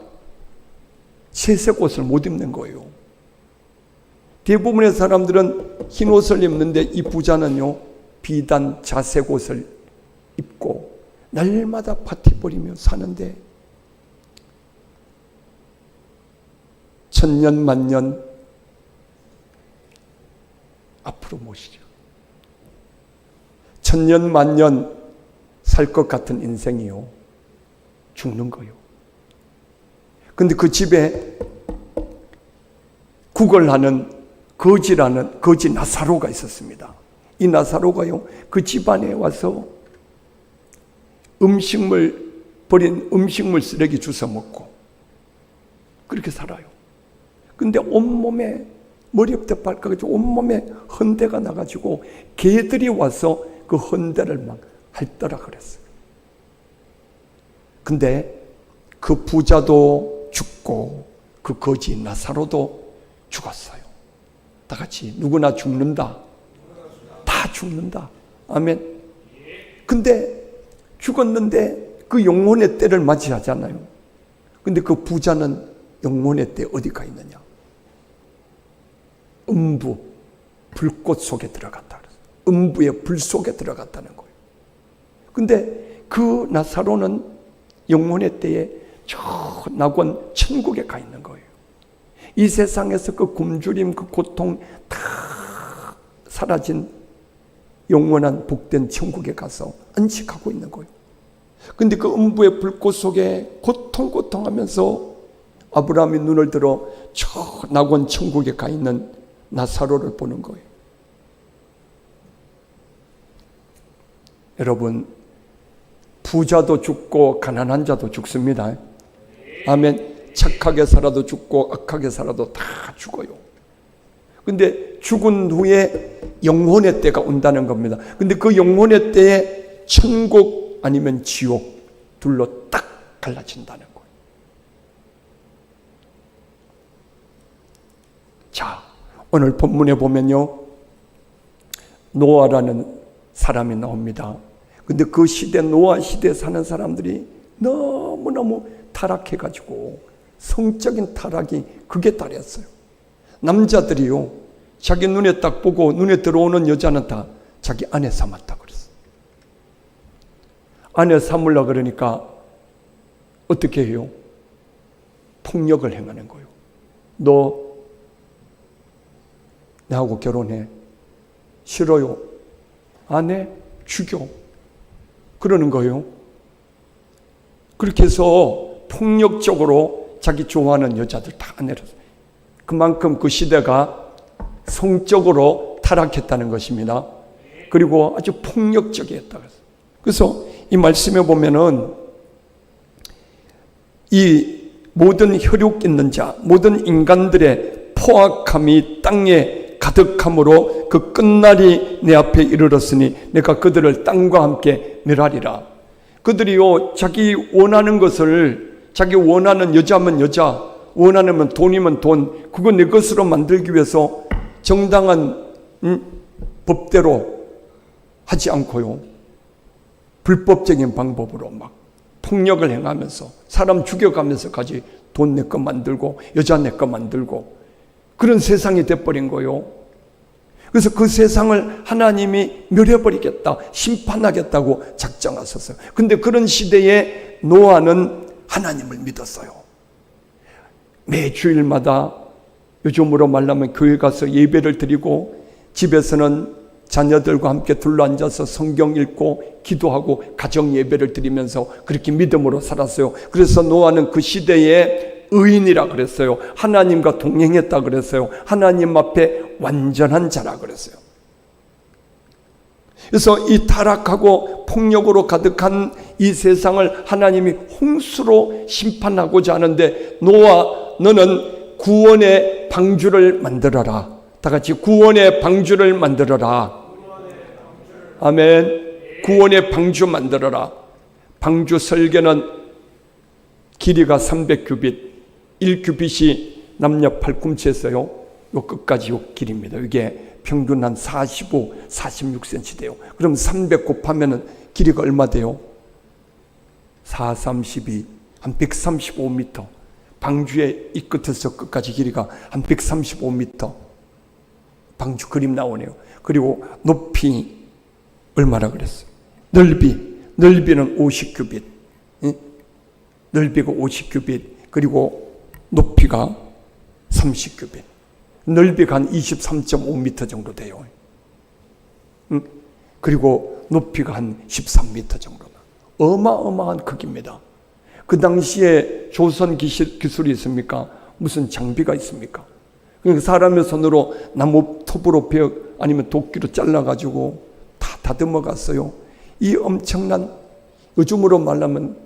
채색 옷을 못 입는 거예요. 대부분의 사람들은 흰 옷을 입는데 이 부자는요, 비단 자색 옷을 입고 날마다 파티 벌이며 사는데 천년 만년 앞으로 모시죠. 천년 만년 살 것 같은 인생이요, 죽는 거요. 근데 그 집에 구걸하는 거지 나사로가 있었습니다. 이 나사로가요, 그 집안에 와서 버린 음식물 쓰레기 주워 먹고 그렇게 살아요. 근데 온몸에 머리부터 발까지 온몸에 헌대가 나가지고 개들이 와서 그 헌대를 막 핥더라 그랬어요. 근데 그 부자도 죽고 그 거지 나사로도 죽었어요. 다 같이 누구나 죽는다. 다 죽는다. 아멘. 근데 죽었는데 그 영혼의 때를 맞이하잖아요. 근데 그 부자는 영혼의 때 어디 가 있느냐? 음부, 불꽃 속에 들어갔다. 음부의 불 속에 들어갔다는 거예요. 근데 그 나사로는 영혼의 때에 저 낙원 천국에 가 있는 거예요. 이 세상에서 그 굶주림, 그 고통 다 사라진 영원한 복된 천국에 가서 안식하고 있는 거예요. 근데 그 음부의 불꽃 속에 고통하면서 아브라함이 눈을 들어 저 낙원 천국에 가 있는 나사로를 보는 거예요. 여러분, 부자도 죽고 가난한 자도 죽습니다. 아멘. 착하게 살아도 죽고 악하게 살아도 다 죽어요. 근데 죽은 후에 영혼의 때가 온다는 겁니다. 근데 그 영혼의 때에 천국 아니면 지옥 둘로 딱 갈라진다는 거예요. 자, 오늘 본문에 보면요, 노아라는 사람이 나옵니다. 근데 그 시대, 노아 시대에 사는 사람들이 너무너무 타락해가지고 성적인 타락이 극에 달했어요. 남자들이요, 자기 눈에 딱 보고 눈에 들어오는 여자는 다 자기 아내 삼았다 그랬어요. 아내 삼으려고 그러니까 어떻게 해요? 폭력을 행하는 거예요. 너 나하고 결혼해. 싫어요. 아내 죽여. 그러는 거예요. 그렇게 해서 폭력적으로 자기 좋아하는 여자들 다 아내로. 그만큼 그 시대가 성적으로 타락했다는 것입니다. 그리고 아주 폭력적이었다. 그래서 이 말씀에 보면은 이 모든 혈육 있는 자, 모든 인간들의 포악함이 땅에 가득함으로 그 끝날이 내 앞에 이르렀으니 내가 그들을 땅과 함께 멸하리라. 그들이요, 자기 원하는 것을, 자기 원하는 여자면 여자, 원하는 돈이면 돈, 그거 내 것으로 만들기 위해서 정당한 법대로 하지 않고요, 불법적인 방법으로 막 폭력을 행하면서 사람 죽여가면서까지 돈 내 거 만들고 여자 내 거 만들고 그런 세상이 돼버린 거예요. 그래서 그 세상을 하나님이 멸해버리겠다, 심판하겠다고 작정하셨어요. 근데 그런 시대에 노아는 하나님을 믿었어요. 매 주일마다 요즘으로 말하면 교회 가서 예배를 드리고 집에서는 자녀들과 함께 둘러앉아서 성경 읽고 기도하고 가정 예배를 드리면서 그렇게 믿음으로 살았어요. 그래서 노아는 그 시대의 의인이라 그랬어요. 하나님과 동행했다 그랬어요. 하나님 앞에 완전한 자라 그랬어요. 그래서 이 타락하고 폭력으로 가득한 이 세상을 하나님이 홍수로 심판하고자 하는데, 노아 너는 구원의 방주를 만들어라. 다 같이 구원의 방주를 만들어라. 아멘. 구원의 방주 만들어라. 방주 설계는 길이가 300규빗, 1규빗이 남녀 팔꿈치에서요, 요 끝까지 요 길입니다. 이게 평균 한 45, 46cm 돼요. 그럼 300 곱하면은 길이가 얼마 돼요? 4, 32, 한 135m. 방주의 이 끝에서 끝까지 길이가 한 135m. 방주 그림 나오네요. 그리고 높이 얼마나 그랬어요? 넓이는 50규빗. 넓이가 50규빗. 그리고 높이가 30규빗. 넓이가 한 23.5m 정도 돼요. 그리고 높이가 한 13m 정도. 어마어마한 크기입니다. 그 당시에 조선 기술이 있습니까? 무슨 장비가 있습니까? 그러니까 사람의 손으로 나무 톱으로 벽 아니면 도끼로 잘라가지고 다 다듬어 갔어요. 이 엄청난, 요즘으로 말하면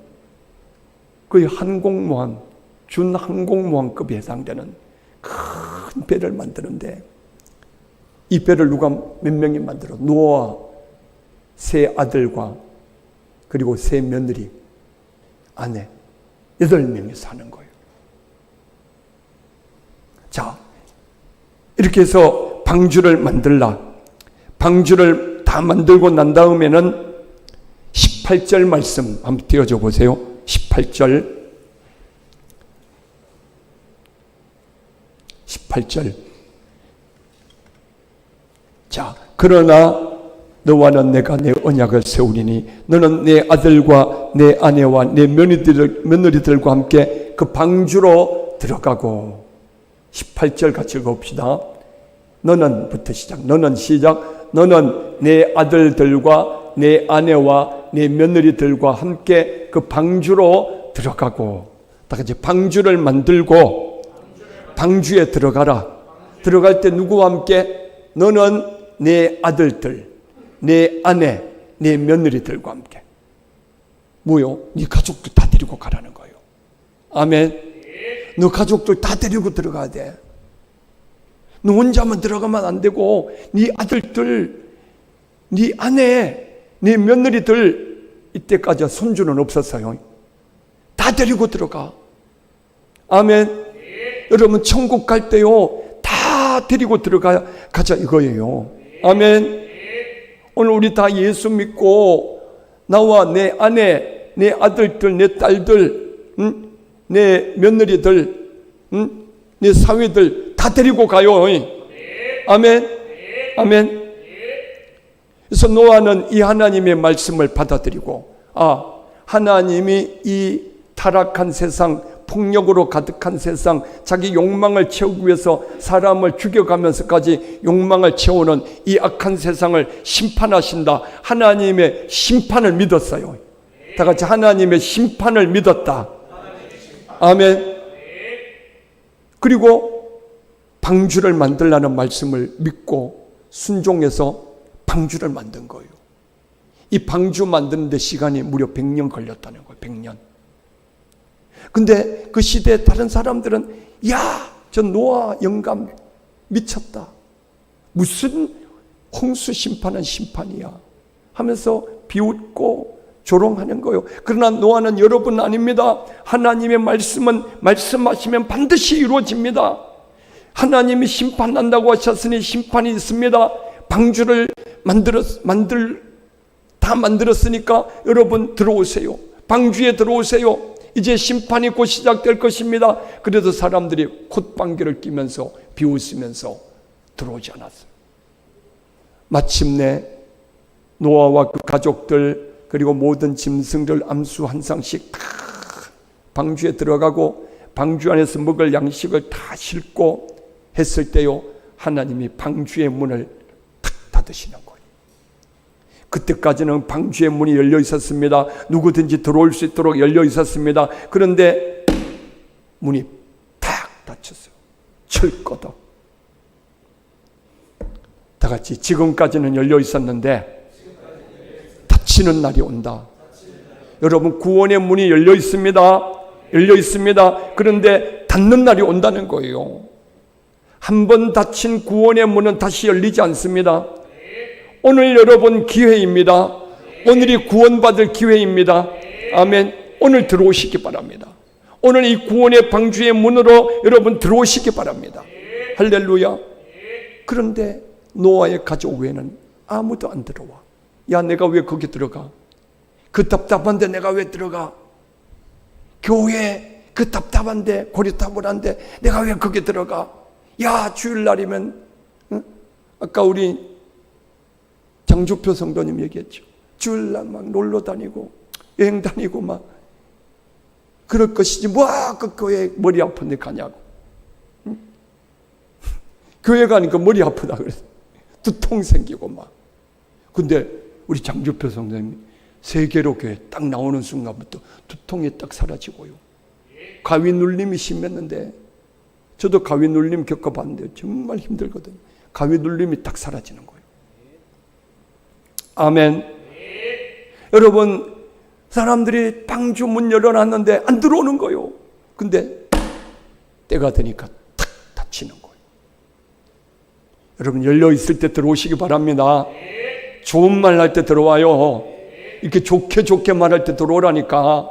거의 항공모함, 준항공모함급에 해당되는 큰 배를 만드는데, 이 배를 누가 몇 명이 만들어? 노아 세 아들과 그리고 세 며느리, 아내 8명이 사는 거예요. 자, 이렇게 해서 방주를 만들라. 방주를 다 만들고 난 다음에는 18절 말씀 한번 띄워줘 보세요. 18절. 자, 그러나 너와는 내가 내 언약을 세우리니 너는 내 아들과 내 아내와 내 며느리들과 함께 그 방주로 들어가고. 18절 같이 읽어봅시다. 너는부터 시작. 너는 시작. 너는 내 아들들과 내 아내와 내 며느리들과 함께 그 방주로 들어가고. 다 같이 방주를 만들고 방주에 들어가라. 들어갈 때 누구와 함께? 너는 내 아들들, 내 아내, 내 며느리들과 함께. 뭐요? 네 가족들 다 데리고 가라는 거예요. 아멘. 너 가족들 다 데리고 들어가야 돼. 너 혼자만 들어가면 안 되고, 네 아들들, 네 아내, 네 며느리들, 이때까지 손주는 없었어요. 다 데리고 들어가. 아멘. 여러분 천국 갈 때요, 다 데리고 가자 이거예요. 아멘. 오늘 우리 다 예수 믿고 나와 내 아내, 내 아들들, 내 딸들, 내 며느리들, 내 사위들 다 데리고 가요. 아멘. 아멘. 그래서 노아는 이 하나님의 말씀을 받아들이고, 하나님이 이 타락한 세상, 폭력으로 가득한 세상, 자기 욕망을 채우기 위해서 사람을 죽여가면서까지 욕망을 채우는 이 악한 세상을 심판하신다. 하나님의 심판을 믿었어요. 다 같이 하나님의 심판을 믿었다. 아멘. 그리고 방주를 만들라는 말씀을 믿고 순종해서 방주를 만든 거예요. 이 방주 만드는데 시간이 무려 100년 걸렸다는 거예요. 100년. 근데 그 시대에 다른 사람들은 저 노아 영감 미쳤다. 무슨 홍수 심판은 심판이야 하면서 비웃고 조롱하는 거예요. 그러나 노아는 여러분 아닙니다. 하나님의 말씀은 말씀하시면 반드시 이루어집니다. 하나님이 심판한다고 하셨으니 심판이 있습니다. 방주를 다 만들었으니까 여러분 들어오세요. 방주에 들어오세요. 이제 심판이 곧 시작될 것입니다. 그래도 사람들이 콧방귀를 끼면서 비웃으면서 들어오지 않았어요. 마침내 노아와 그 가족들 그리고 모든 짐승들 암수 한 쌍씩 다 방주에 들어가고 방주 안에서 먹을 양식을 다 싣고 했을 때요, 하나님이 방주의 문을 받으시는 거예요. 그때까지는 방주의 문이 열려 있었습니다. 누구든지 들어올 수 있도록 열려 있었습니다. 그런데 문이 탁 닫혔어요. 철거덕. 다 같이 지금까지는 열려 있었는데 닫히는 날이 온다. 여러분, 구원의 문이 열려 있습니다. 열려 있습니다. 그런데 닫는 날이 온다는 거예요. 한 번 닫힌 구원의 문은 다시 열리지 않습니다. 오늘 여러분 기회입니다. 오늘이 구원받을 기회입니다. 아멘. 오늘 들어오시기 바랍니다. 오늘 이 구원의 방주의 문으로 여러분 들어오시기 바랍니다. 할렐루야. 그런데 노아의 가족 외에는 아무도 안 들어와. 야, 내가 왜 거기 들어가? 그 답답한데 내가 왜 들어가? 교회 그 답답한데 고리타불한데 내가 왜 거기 들어가? 야, 주일날이면 응? 아까 우리 장주표 성도님 얘기했죠. 주일날 막 놀러 다니고 여행 다니고 막 그럴 것이지 뭐 그 교회 머리 아픈데 가냐고. 응? 교회 가니까 머리 아프다 그래서 두통 생기고 막. 근데 우리 장주표 성도님 세계로 교회 딱 나오는 순간부터 두통이 딱 사라지고요. 가위 눌림이 심했는데 저도 가위 눌림 겪어봤는데 정말 힘들거든요. 가위 눌림이 딱 사라지는 거예요. 아멘. 여러분, 사람들이 방주 문 열어놨는데 안 들어오는 거예요. 근데 때가 되니까 탁 닫히는 거예요. 여러분, 열려 있을 때 들어오시기 바랍니다. 좋은 말 할 때 들어와요. 이렇게 좋게 말할 때 들어오라니까.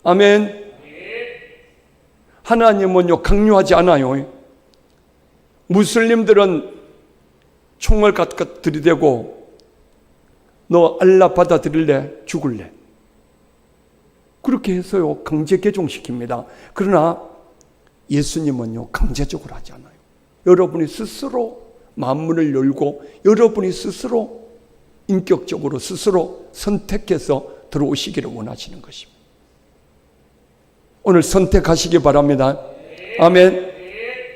아멘. 하나님은요, 강요하지 않아요. 무슬림들은 총을 갖다 들이대고 너 알라 받아들일래? 죽을래? 그렇게 해서요, 강제 개종시킵니다. 그러나 예수님은요, 강제적으로 하지 않아요. 여러분이 스스로 마음문을 열고 여러분이 스스로 인격적으로 스스로 선택해서 들어오시기를 원하시는 것입니다. 오늘 선택하시기 바랍니다. 아멘.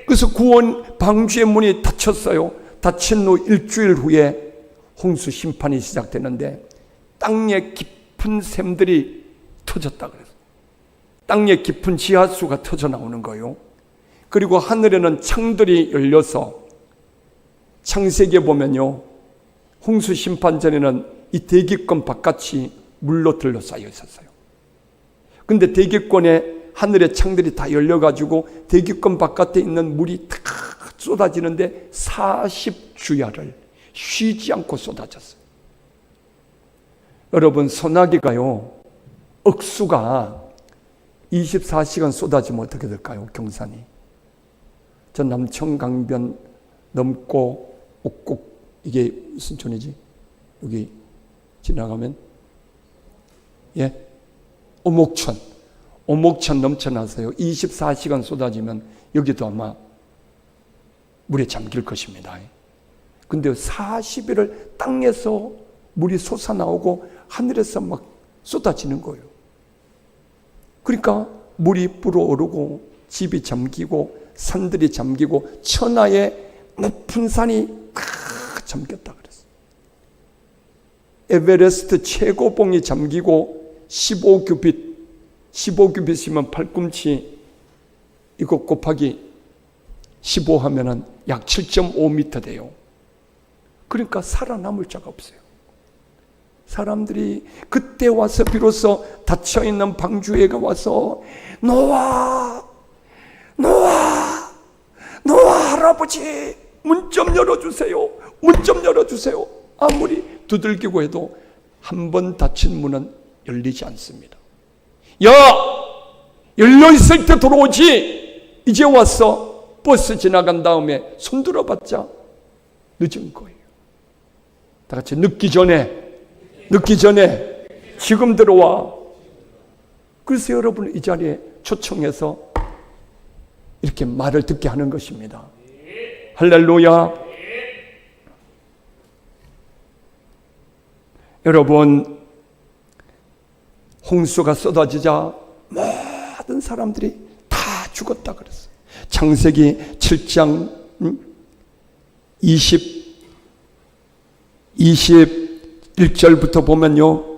그래서 구원 방주의 문이 닫혔어요. 닫힌 후 일주일 후에 홍수 심판이 시작되는데 땅의 깊은 샘들이 터졌다 그랬어요. 땅의 깊은 지하수가 터져 나오는 거예요. 그리고 하늘에는 창들이 열려서 창세기에 보면요, 홍수 심판 전에는 이 대기권 바깥이 물로 둘러싸여 있었어요. 근데 대기권에 하늘의 창들이 다 열려가지고 대기권 바깥에 있는 물이 다 쏟아지는데 40주야를 쉬지 않고 쏟아졌어요. 여러분, 소나기가요, 억수가 24시간 쏟아지면 어떻게 될까요? 경산이. 저 남청강변 넘고 옥곡, 이게 무슨 촌이지? 여기 지나가면 오목천 넘쳐나서요. 24시간 쏟아지면 여기도 아마 물에 잠길 것입니다. 근데 40일을 땅에서 물이 솟아나오고 하늘에서 막 쏟아지는 거예요. 그러니까 물이 불어오르고 집이 잠기고 산들이 잠기고 천하의 높은 산이 다 잠겼다 그랬어요. 에베레스트 최고봉이 잠기고 15규빗이면 팔꿈치 이거 곱하기 15 하면은 약 7.5m 돼요. 그러니까 살아남을 자가 없어요. 사람들이 그때 와서 비로소 닫혀있는 방주에 와서 노아 할아버지 문 좀 열어주세요. 문 좀 열어주세요. 아무리 두들기고 해도 한 번 닫힌 문은 열리지 않습니다. 야, 열려있을 때 들어오지. 이제 와서 버스 지나간 다음에 손 들어봤자 늦은 거예요. 다 같이 늦기 전에 지금 들어와. 그래서 여러분 이 자리에 초청해서 이렇게 말을 듣게 하는 것입니다. 할렐루야. 여러분, 홍수가 쏟아지자 모든 사람들이 다 죽었다 그랬어요. 창세기 7장 21절부터 보면요,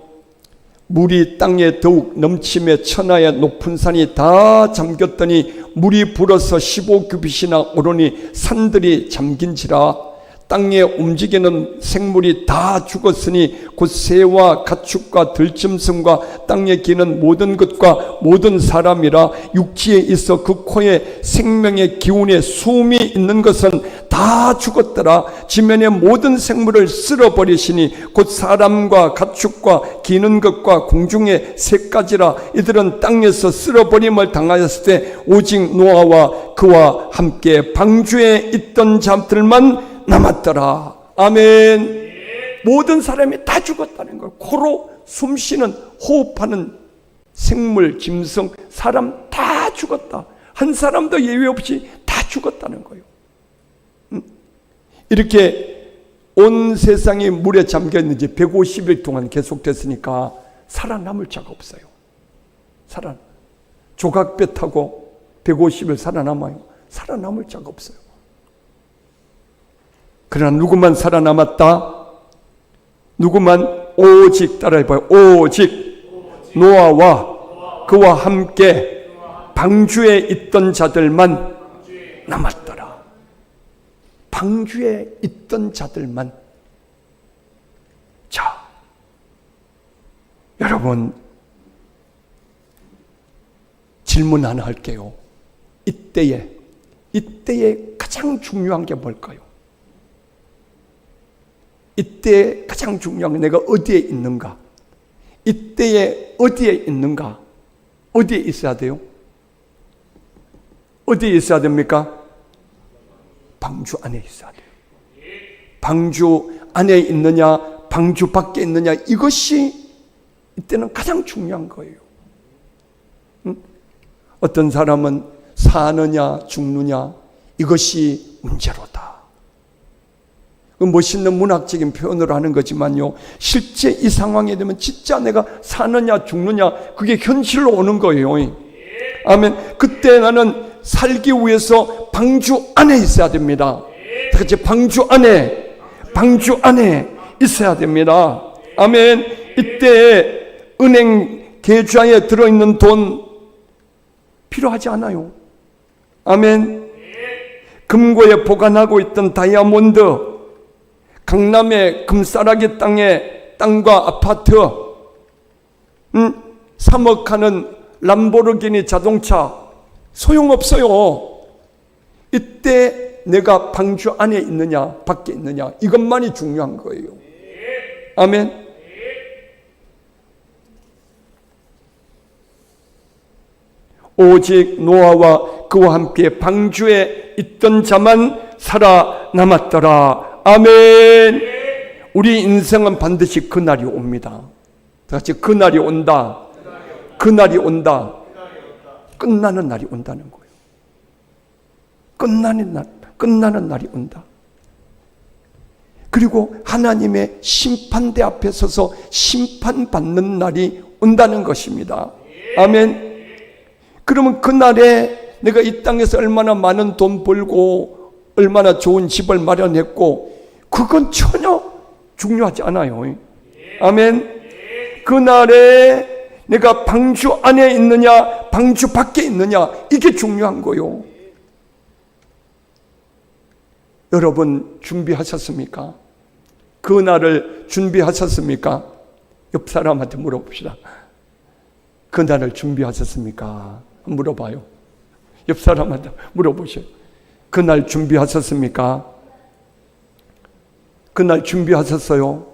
물이 땅에 더욱 넘침에 천하의 높은 산이 다 잠겼더니 물이 불어서 15규빗이나 오르니 산들이 잠긴지라. 땅에 움직이는 생물이 다 죽었으니 곧 새와 가축과 들짐승과 땅에 기는 모든 것과 모든 사람이라. 육지에 있어 그 코에 생명의 기운에 숨이 있는 것은 다 죽었더라. 지면의 모든 생물을 쓸어버리시니 곧 사람과 가축과 기는 것과 공중의 새까지라. 이들은 땅에서 쓸어버림을 당하였을 때 오직 노아와 그와 함께 방주에 있던 자들만 남았더라. 아멘. 모든 사람이 다 죽었다는 거예요. 코로 숨쉬는, 호흡하는 생물, 짐승, 사람 다 죽었다. 한 사람도 예외 없이 다 죽었다는 거예요. 이렇게 온 세상이 물에 잠겼는지 150일 동안 계속됐으니까 살아남을 자가 없어요. 조각배 타고 150일 살아남아요. 살아남을 자가 없어요. 그러나 누구만 살아남았다? 누구만? 오직, 따라해봐요. 오직 노아와 그와 함께 방주에 있던 자들만 남았더라. 방주에 있던 자들만. 자, 여러분, 질문 하나 할게요. 이때에 가장 중요한 게 뭘까요? 이때 가장 중요한 게 내가 어디에 있는가? 이때에 어디에 있는가? 어디에 있어야 돼요? 어디에 있어야 됩니까? 방주 안에 있어야 돼요. 방주 안에 있느냐, 방주 밖에 있느냐, 이것이 이때는 가장 중요한 거예요. 어떤 사람은 사느냐, 죽느냐, 이것이 문제로다. 멋있는 문학적인 표현으로 하는 거지만요, 실제 이 상황에 되면 진짜 내가 사느냐 죽느냐 그게 현실로 오는 거예요. 아멘. 그때 나는 살기 위해서 방주 안에 있어야 됩니다. 다 같이 방주 안에 있어야 됩니다. 아멘. 이때 은행 계좌에 들어있는 돈 필요하지 않아요. 아멘. 금고에 보관하고 있던 다이아몬드, 강남의 금싸라기 땅과 아파트, 3억 하는 람보르기니 자동차 소용없어요. 이때 내가 방주 안에 있느냐 밖에 있느냐, 이것만이 중요한 거예요. 아멘. 오직 노아와 그와 함께 방주에 있던 자만 살아남았더라. 아멘. 우리 인생은 반드시 그날이 옵니다. 다 같이 그날이 온다. 그날이 온다. 끝나는 날이 온다는 거예요. 끝나는 날이 온다. 그리고 하나님의 심판대 앞에 서서 심판받는 날이 온다는 것입니다. 아멘. 그러면 그날에 내가 이 땅에서 얼마나 많은 돈 벌고 얼마나 좋은 집을 마련했고, 그건 전혀 중요하지 않아요. 아멘. 그날에 내가 방주 안에 있느냐 방주 밖에 있느냐, 이게 중요한 거요. 여러분 준비하셨습니까? 그날을 준비하셨습니까? 옆 사람한테 물어봅시다. 그날을 준비하셨습니까? 물어봐요. 옆 사람한테 물어보세요. 그날 준비하셨습니까? 그날 준비하셨어요?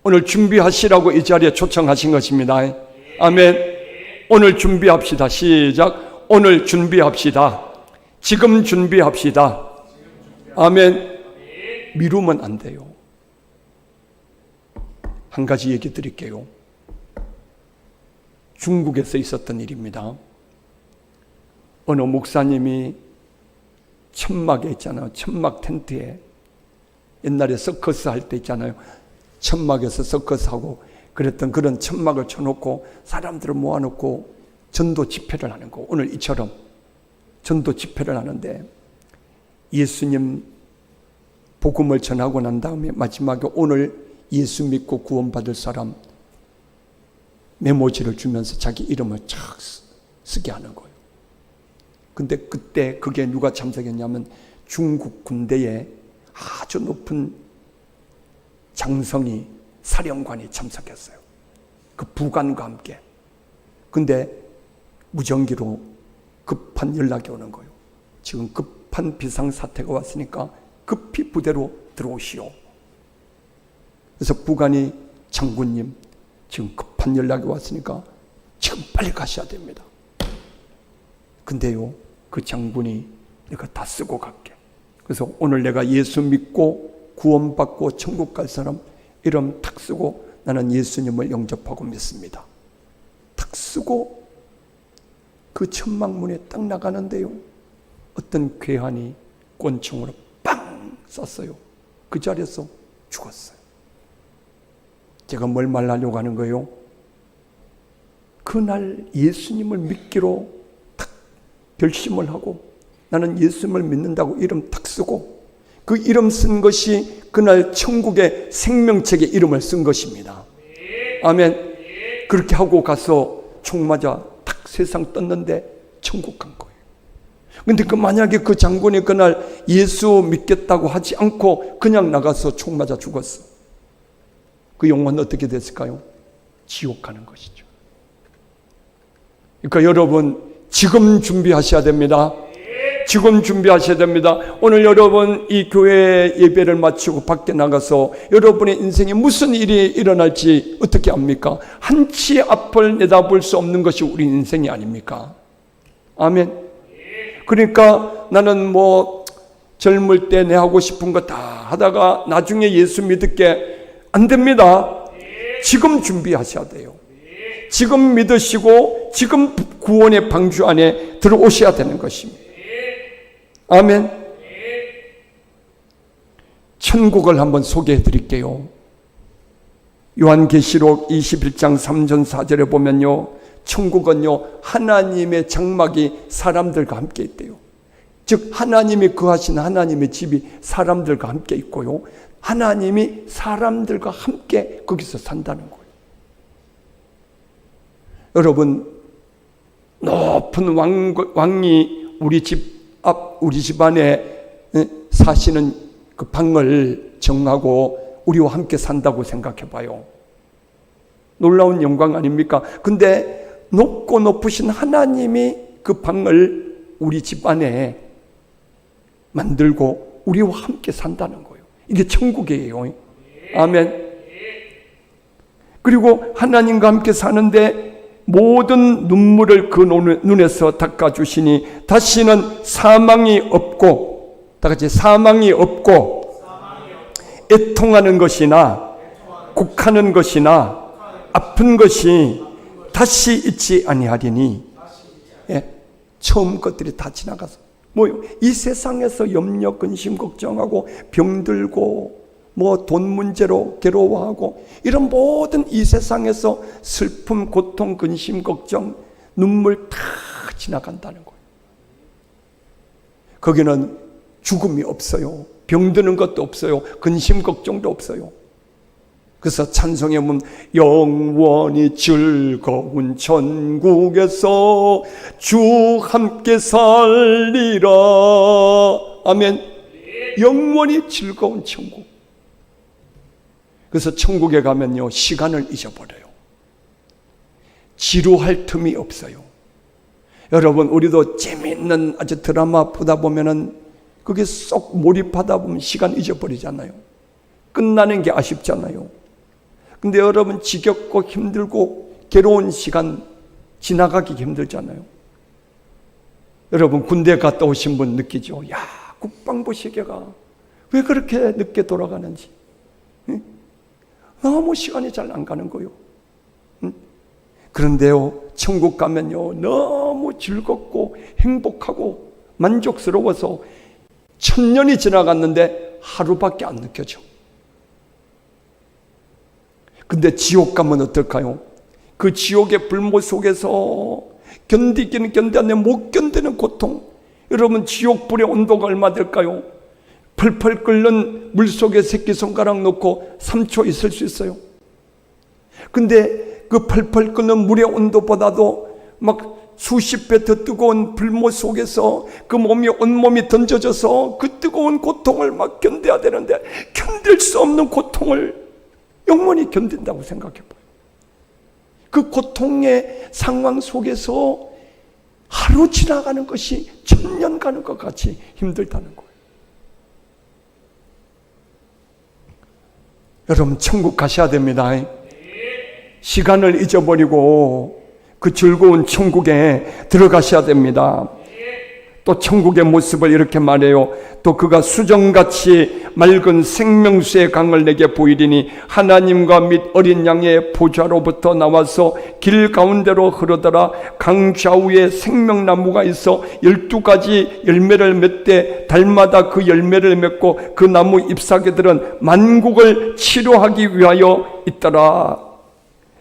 오늘 준비하시라고 이 자리에 초청하신 것입니다. 아멘. 오늘 준비합시다. 시작. 오늘 준비합시다. 지금 준비합시다. 아멘. 미루면 안 돼요. 한 가지 얘기 드릴게요. 중국에서 있었던 일입니다. 어느 목사님이 천막에 있잖아요. 천막 텐트에, 옛날에 서커스 할 때 있잖아요. 천막에서 서커스 하고 그랬던 그런 천막을 쳐놓고 사람들을 모아놓고 전도 집회를 하는 거. 오늘 이처럼 전도 집회를 하는데 예수님 복음을 전하고 난 다음에 마지막에 오늘 예수 믿고 구원받을 사람 메모지를 주면서 자기 이름을 착 쓰게 하는 거예요. 근데 그때 그게 누가 참석했냐면 중국 군대에 아주 높은 장성이 사령관이 참석했어요. 그 부관과 함께. 근데 무전기로 급한 연락이 오는 거예요. 지금 급한 비상사태가 왔으니까 급히 부대로 들어오시오. 그래서 부관이 장군님 지금 급한 연락이 왔으니까 지금 빨리 가셔야 됩니다. 근데요 그 장군이 내가 다 쓰고 갈게. 그래서 오늘 내가 예수 믿고 구원받고 천국 갈 사람 이름 탁 쓰고 나는 예수님을 영접하고 믿습니다. 탁 쓰고 그 천막문에 딱 나가는데요 어떤 괴한이 권총으로 빵 쐈어요. 그 자리에서 죽었어요. 제가 뭘 말하려고 하는 거예요? 그날 예수님을 믿기로 탁 결심을 하고 나는 예수님을 믿는다고 이름 탁 쓰고 그 이름 쓴 것이 그날 천국의 생명책에 이름을 쓴 것입니다. 아멘. 그렇게 하고 가서 총 맞아 탁 세상 떴는데 천국 간 거예요. 근데 만약에 그 장군이 그날 예수 믿겠다고 하지 않고 그냥 나가서 총 맞아 죽었어. 그 영혼은 어떻게 됐을까요? 지옥 가는 것이죠. 그러니까 여러분 지금 준비하셔야 됩니다. 지금 준비하셔야 됩니다. 오늘 여러분 이 교회 예배를 마치고 밖에 나가서 여러분의 인생에 무슨 일이 일어날지 어떻게 압니까? 한치 앞을 내다볼 수 없는 것이 우리 인생이 아닙니까? 아멘. 그러니까 나는 젊을 때 내 하고 싶은 거 다 하다가 나중에 예수 믿을게 안 됩니다. 지금 준비하셔야 돼요. 지금 믿으시고 지금 구원의 방주 안에 들어오셔야 되는 것입니다. 아멘. 천국을 한번 소개해 드릴게요. 요한계시록 21장 3절 4절에 보면요 천국은요 하나님의 장막이 사람들과 함께 있대요. 즉 하나님이 거하신 하나님의 집이 사람들과 함께 있고요 하나님이 사람들과 함께 거기서 산다는 거예요. 여러분 높은 왕이 우리 집 안에 사시는 그 방을 정하고 우리와 함께 산다고 생각해 봐요. 놀라운 영광 아닙니까? 근데 높고 높으신 하나님이 그 방을 우리 집 안에 만들고 우리와 함께 산다는 거예요. 이게 천국이에요. 아멘. 그리고 하나님과 함께 사는데 모든 눈물을 그 눈에서 닦아주시니 다시는 사망이 없고, 다 같이 사망이 없고, 애통하는 것이나 곡하는 것이나 아픈 것이 다시 있지 아니하리니. 처음 것들이 다 지나가서 이 세상에서 염려, 근심, 걱정하고 병들고 돈 문제로 괴로워하고 이런 모든 이 세상에서 슬픔, 고통, 근심, 걱정, 눈물 다 지나간다는 거예요. 거기는 죽음이 없어요. 병드는 것도 없어요. 근심, 걱정도 없어요. 그래서 찬송에 보면 영원히 즐거운 천국에서 주 함께 살리라. 아멘. 영원히 즐거운 천국. 그래서 천국에 가면요 시간을 잊어버려요. 지루할 틈이 없어요. 여러분 우리도 재미있는 아주 드라마 보다 보면은 그게 쏙 몰입하다 보면 시간 잊어버리잖아요. 끝나는 게 아쉽잖아요. 근데 여러분 지겹고 힘들고 괴로운 시간 지나가기 힘들잖아요. 여러분 군대 갔다 오신 분 느끼죠? 야, 국방부 시계가 왜 그렇게 늦게 돌아가는지. 너무 시간이 잘 안 가는 거예요. 그런데요 천국 가면요 너무 즐겁고 행복하고 만족스러워서 1000년이 지나갔는데 하루밖에 안 느껴져. 근데 지옥 가면 어떨까요? 그 지옥의 불모 속에서 견디기는 견디는데 못 견디는 고통. 여러분 지옥불의 온도가 얼마 될까요? 펄펄 끓는 물속에 새끼손가락 넣고 3초 있을 수 있어요. 근데 그 펄펄 끓는 물의 온도보다도 막 수십 배 더 뜨거운 불모 속에서 그 몸이 온몸이 던져져서 그 뜨거운 고통을 막 견뎌야 되는데 견딜 수 없는 고통을 영원히 견딘다고 생각해 봐요. 그 고통의 상황 속에서 하루 지나가는 것이 천년 가는 것 같이 힘들다는 거예요. 여러분, 천국 가셔야 됩니다. 시간을 잊어버리고 그 즐거운 천국에 들어가셔야 됩니다. 또 천국의 모습을 이렇게 말해요. 또 그가 수정같이 맑은 생명수의 강을 내게 보이리니 하나님과 및 어린 양의 보좌로부터 나와서 길 가운데로 흐르더라. 강 좌우에 생명나무가 있어 12가지 열매를 맺되 달마다 그 열매를 맺고 그 나무 잎사귀들은 만국을 치료하기 위하여 있더라.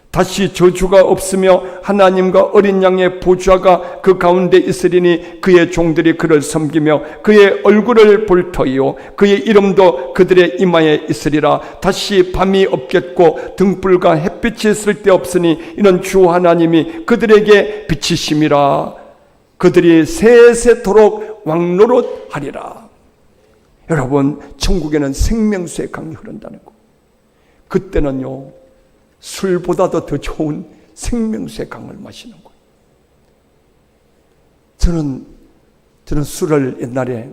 다시 저주가 없으며 하나님과 어린 양의 보좌가 그 가운데 있으리니 그의 종들이 그를 섬기며 그의 얼굴을 볼 터이요 그의 이름도 그들의 이마에 있으리라. 다시 밤이 없겠고 등불과 햇빛이 쓸데없으니 이는 주 하나님이 그들에게 빛이심이라. 그들이 세세토록 왕노릇하리라. 여러분, 천국에는 생명수의 강이 흐른다는 거. 그때는요, 술보다도 더 좋은 생명수의 강을 마시는 거예요. 저는 술을 옛날에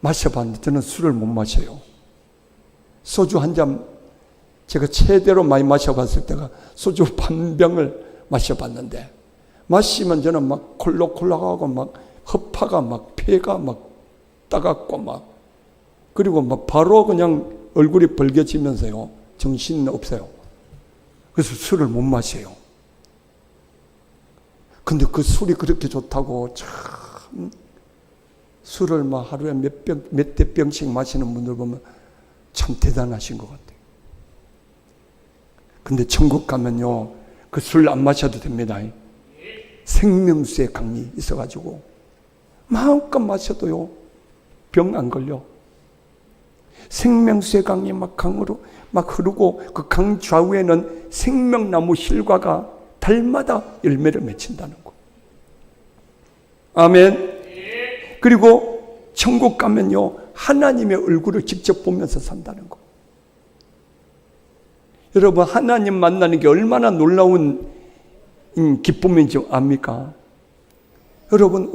마셔봤는데 저는 술을 못 마셔요. 소주 한 잔 제가 최대로 많이 마셔봤을 때가 소주 반병을 마셔봤는데 마시면 저는 막 콜록콜록하고 막 허파가 막 폐가 막 따갑고 막 그리고 막 바로 그냥 얼굴이 벌개지면서요 정신 없어요. 그래서 술을 못 마셔요. 근데 그 술이 그렇게 좋다고 참 술을 막 하루에 몇 대 병씩 마시는 분들 보면 참 대단하신 것 같아요. 근데 천국 가면요, 그 술 안 마셔도 됩니다. 생명수의 강이 있어가지고 마음껏 마셔도요 병 안 걸려. 생명수의 강이 막 강으로 막 흐르고 그 강 좌우에는 생명나무 실과가 달마다 열매를 맺힌다는 거. 아멘. 그리고 천국 가면요 하나님의 얼굴을 직접 보면서 산다는 거. 여러분, 하나님 만나는 게 얼마나 놀라운 기쁨인지 압니까? 여러분,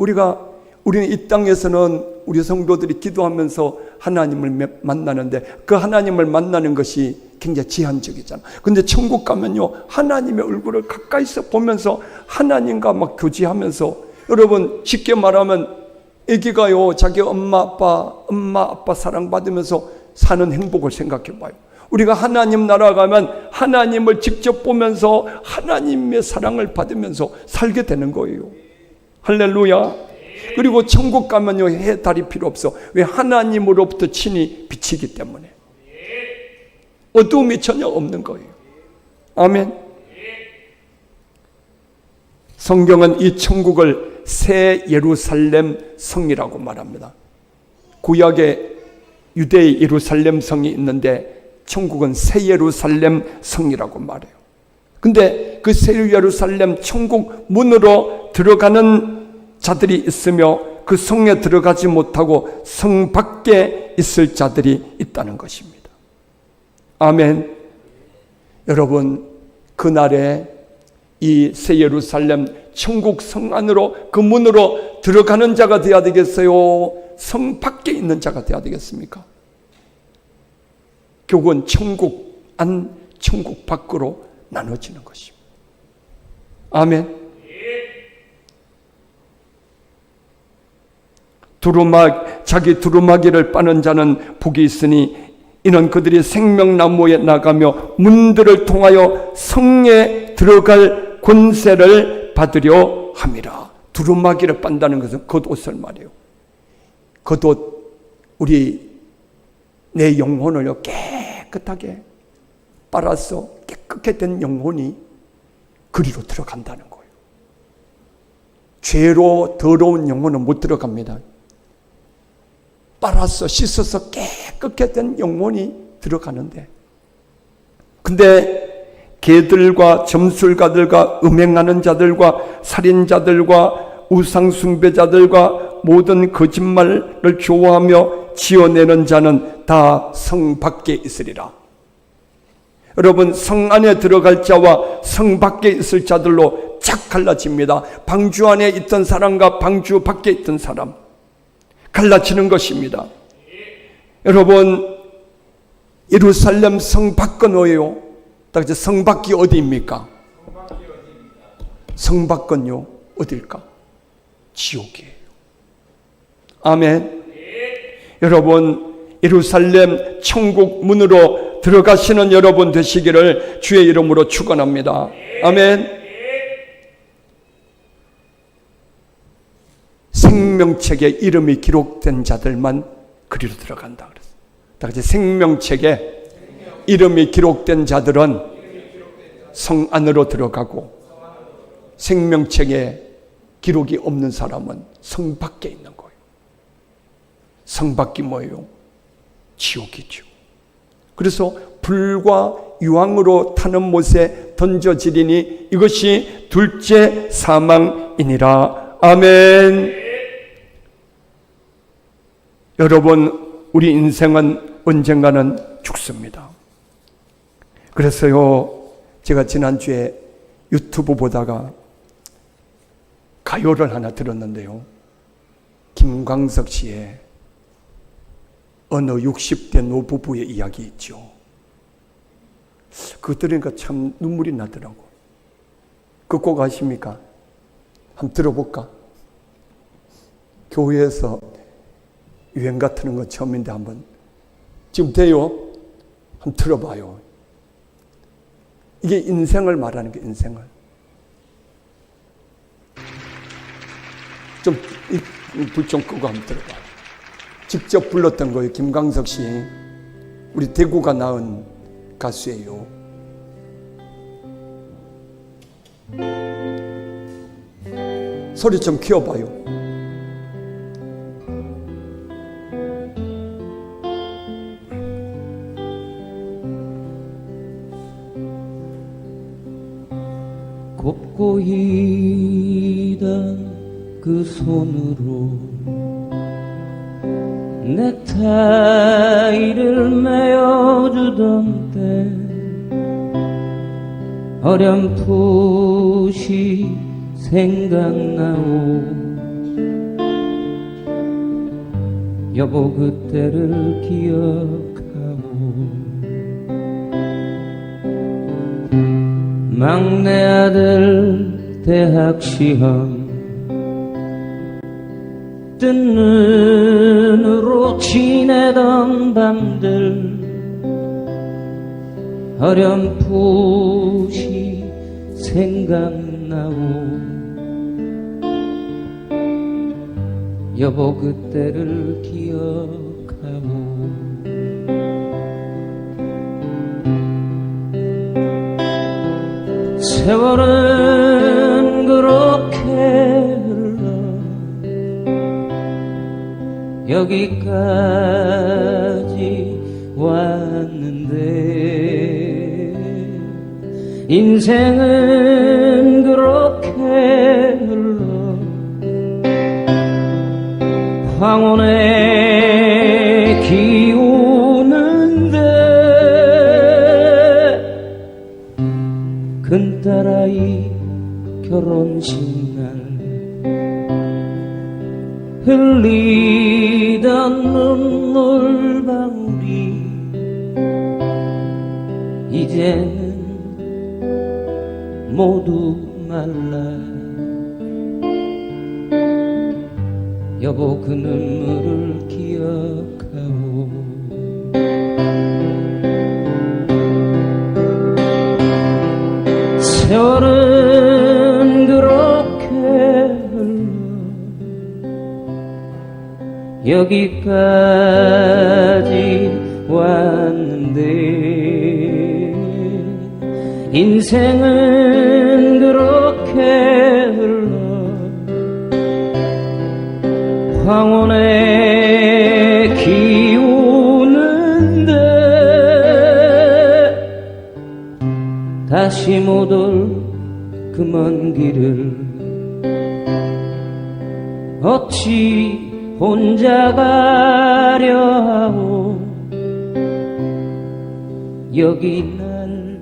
우리는 이 땅에서는 우리 성도들이 기도하면서 하나님을 만나는데 그 하나님을 만나는 것이 굉장히 제한적이잖아. 근데 천국 가면요 하나님의 얼굴을 가까이서 보면서 하나님과 막 교제하면서, 여러분 쉽게 말하면 애기가요 자기 엄마 아빠 사랑받으면서 사는 행복을 생각해 봐요. 우리가 하나님 나라 가면 하나님을 직접 보면서 하나님의 사랑을 받으면서 살게 되는 거예요. 할렐루야. 그리고 천국 가면요 해 달이 필요 없어. 왜? 하나님으로부터 친히 비치기 때문에 어두움이 전혀 없는 거예요. 아멘. 성경은 이 천국을 새 예루살렘 성이라고 말합니다. 구약에 유대의 예루살렘 성이 있는데 천국은 새 예루살렘 성이라고 말해요. 근데 그 새 예루살렘 천국 문으로 들어가는 자들이 있으며 그 성에 들어가지 못하고 성 밖에 있을 자들이 있다는 것입니다. 아멘. 여러분, 그날에 이 새 예루살렘 천국 성 안으로 그 문으로 들어가는 자가 되어야 되겠어요? 성 밖에 있는 자가 되어야 되겠습니까? 결국은 천국 안, 천국 밖으로 나눠지는 것입니다. 아멘. 자기 두루마기를 빠는 자는 복이 있으니 이는 그들이 생명나무에 나가며 문들을 통하여 성에 들어갈 권세를 받으려 함이라. 두루마기를 빤다는 것은 겉옷을 말이에요. 겉옷, 내 영혼을 깨끗하게 빨아서 깨끗게 된 영혼이 그리로 들어간다는 거예요. 죄로 더러운 영혼은 못 들어갑니다. 빨아서 씻어서 깨끗게 된 영혼이 들어가는데, 근데 개들과 점술가들과 음행하는 자들과 살인자들과 우상숭배자들과 모든 거짓말을 좋아하며 지어내는 자는 다 성 밖에 있으리라. 여러분, 성 안에 들어갈 자와 성 밖에 있을 자들로 쫙 갈라집니다. 방주 안에 있던 사람과 방주 밖에 있던 사람, 갈라지는 것입니다. 여러분, 예루살렘 성 밖은 어디요? 성 밖이 어디입니까? 성 밖은요, 어딜까? 지옥이에요. 아멘. 여러분, 예루살렘 천국 문으로 들어가시는 여러분 되시기를 주의 이름으로 축원합니다. 아멘. 생명책에 이름이 기록된 자들만 그리로 들어간다 그랬어요. 다 같이 생명책에 이름이 기록된 자들은 성 안으로 들어가고, 생명책에 기록이 없는 사람은 성 밖에 있는 거예요. 성 밖이 뭐예요? 지옥이죠. 그래서 불과 유황으로 타는 못에 던져지리니 이것이 둘째 사망이니라. 아멘. 여러분, 우리 인생은 언젠가는 죽습니다. 그래서요, 제가 지난주에 유튜브 보다가 가요를 하나 들었는데요, 김광석 씨의 어느 60대 노부부의 이야기 있죠. 그거 들으니까 참 눈물이 나더라고. 그 곡 아십니까? 한번 들어볼까? 교회에서 유행 같은 건 처음인데 한번, 지금 돼요? 한번 들어봐요. 이게 인생을 말하는 게, 인생을. 좀 불 좀 끄고 한번 들어봐요. 직접 불렀던 거예요. 김광석 씨, 우리 대구가 낳은 가수예요. 소리 좀 키워봐요. 곱고 희던 그 손으로 넥타이를 메어주던 때 어렴풋이 생각나오. 여보 그때를 기억하오. 막내 아들 대학 시험 뜬 눈으로 지내던 밤들 어렴풋이 생각나오. 여보 그때를 기억하오. 세월은 그렇게 여기까지 왔는데 인생은 그렇게 흘러 황혼에 기우는데 큰딸아이 결혼식 날 흘리던 눈물방울이 이제는 모두 말라. 여보 그 눈물을 기억하오. 세월은 그렇게 흘러 여기까지 왔는데 인생은 그렇게 흘러 황혼에 다시 못 올 그 먼 길을 어찌 혼자 가려 하오. 여기 난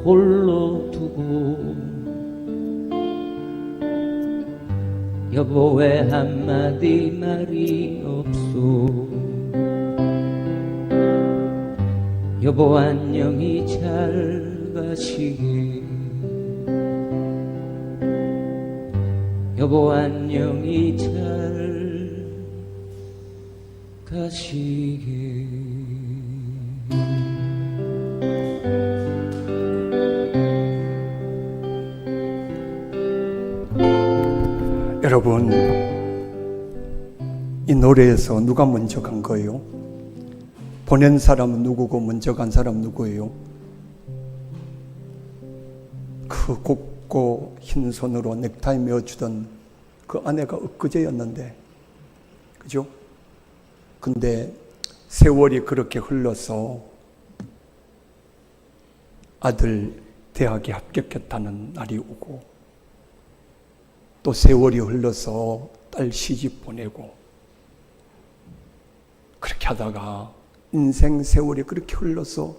홀로 두고 여보 왜 한마디 말이 없소. 여보 안녕히 잘 가시게. 여보 안녕히 잘 가시게. 여러분, 이 노래에서 누가 먼저 간 거예요? 보낸 사람은 누구고 먼저 간 사람 누구예요? 그 곱고 흰 손으로 넥타이 메어주던 그 아내가 엊그제였는데, 그죠? 근데 세월이 그렇게 흘러서 아들 대학에 합격했다는 날이 오고, 또 세월이 흘러서 딸 시집 보내고, 그렇게 하다가 인생 세월이 그렇게 흘러서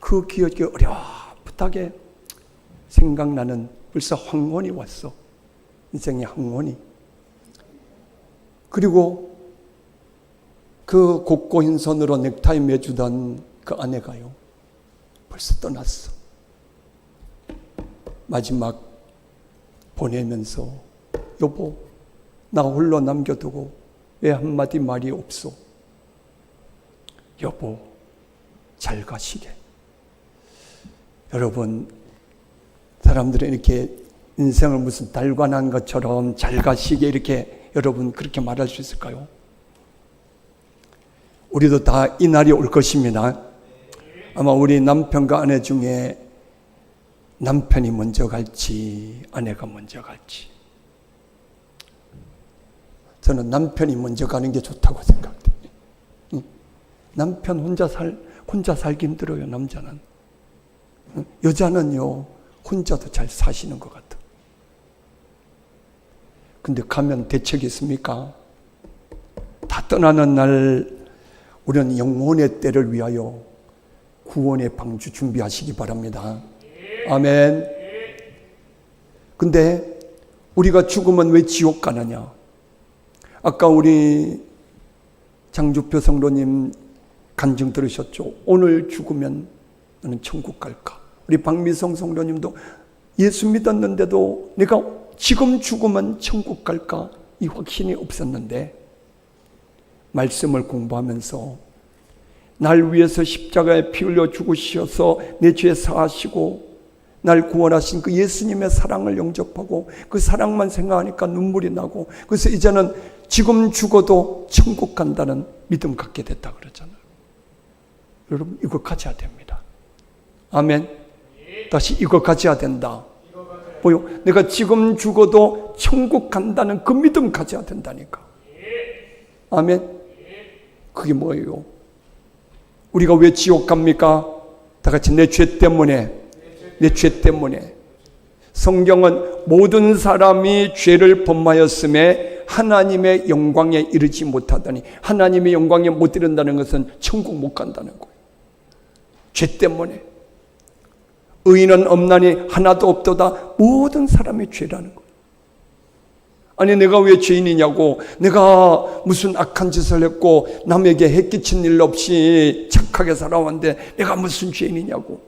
그 기억이 어렴풋하게 생각나는 벌써 황혼이 왔어. 인생의 황혼이. 그리고 그 곱고 흰 손으로 넥타이 매주던 그 아내가요, 벌써 떠났어. 마지막 보내면서 여보 나 홀로 남겨두고 왜 한마디 말이 없어? 여보 잘 가시게. 여러분, 사람들은 이렇게 인생을 무슨 달관한 것처럼 잘 가시게 이렇게 여러분 그렇게 말할 수 있을까요? 우리도 다 이 날이 올 것입니다. 아마 우리 남편과 아내 중에 남편이 먼저 갈지 아내가 먼저 갈지, 저는 남편이 먼저 가는 게 좋다고 생각해요. 남편 혼자 살기 힘들어요. 남자는. 여자는요 혼자도 잘 사시는 것 같아. 근데 가면 대책이 있습니까? 다 떠나는 날 우리는 영혼의 때를 위하여 구원의 방주 준비하시기 바랍니다. 아멘. 근데 우리가 죽으면 왜 지옥 가느냐? 아까 우리 장주표 성도님 간증 들으셨죠? 오늘 죽으면 너는 천국 갈까? 우리 박미성 성도님도 예수 믿었는데도 내가 지금 죽으면 천국 갈까? 이 확신이 없었는데 말씀을 공부하면서 날 위해서 십자가에 피 흘려 죽으셔서 내 죄 사하시고 날 구원하신 그 예수님의 사랑을 영접하고 그 사랑만 생각하니까 눈물이 나고, 그래서 이제는 지금 죽어도 천국 간다는 믿음 갖게 됐다 그러잖아요. 여러분 이거 가져야 됩니다. 아멘. 다시 이거 가져야 된다. 보여? 내가 지금 죽어도 천국 간다는 그 믿음 가져야 된다니까. 아멘. 그게 뭐예요? 우리가 왜 지옥 갑니까? 다 같이 내 죄 때문에. 내 죄 때문에. 성경은 모든 사람이 죄를 범하였음에 하나님의 영광에 이르지 못하다니, 하나님의 영광에 못 이른다는 것은 천국 못 간다는 거예요. 죄 때문에. 의인은 없나니 하나도 없도다. 모든 사람이 죄라는 거예요. 아니 내가 왜 죄인이냐고, 내가 무슨 악한 짓을 했고 남에게 해끼친 일 없이 착하게 살아왔는데 내가 무슨 죄인이냐고.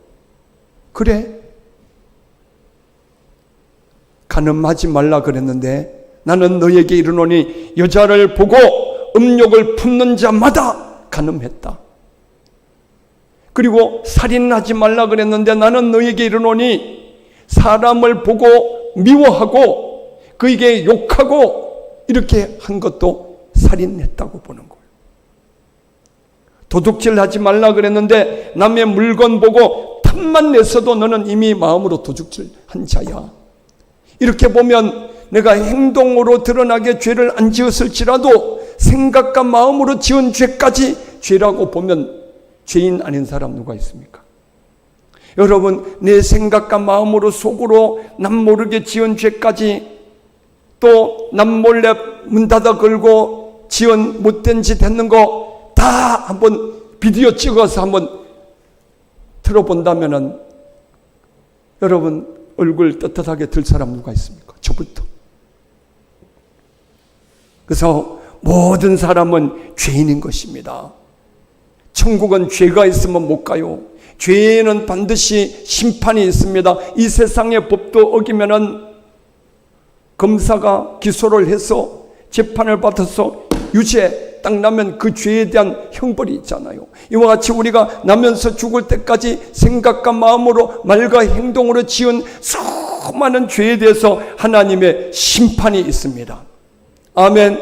그래, 간음하지 말라 그랬는데 나는 너에게 이르노니 여자를 보고 음욕을 품는 자마다 간음했다. 그리고 살인하지 말라 그랬는데 나는 너에게 이르노니 사람을 보고 미워하고 그에게 욕하고 이렇게 한 것도 살인했다고 보는 거예요. 도둑질하지 말라 그랬는데 남의 물건 보고 탐만 냈어도 너는 이미 마음으로 도둑질한 자야. 이렇게 보면 내가 행동으로 드러나게 죄를 안 지었을지라도 생각과 마음으로 지은 죄까지 죄라고 보면 죄인 아닌 사람 누가 있습니까? 여러분, 내 생각과 마음으로 속으로 남 모르게 지은 죄까지, 또 남 몰래 문 닫아 걸고 지은 못된 짓 했는 거 다 한번 비디오 찍어서 한번 들어본다면은 여러분 얼굴 떳떳하게 들 사람 누가 있습니까? 저부터. 그래서 모든 사람은 죄인인 것입니다. 천국은 죄가 있으면 못 가요. 죄에는 반드시 심판이 있습니다. 이 세상의 법도 어기면은 검사가 기소를 해서 재판을 받아서 유죄 딱 나면 그 죄에 대한 형벌이 있잖아요. 이와 같이 우리가 나면서 죽을 때까지 생각과 마음으로 말과 행동으로 지은 수많은 죄에 대해서 하나님의 심판이 있습니다. 아멘.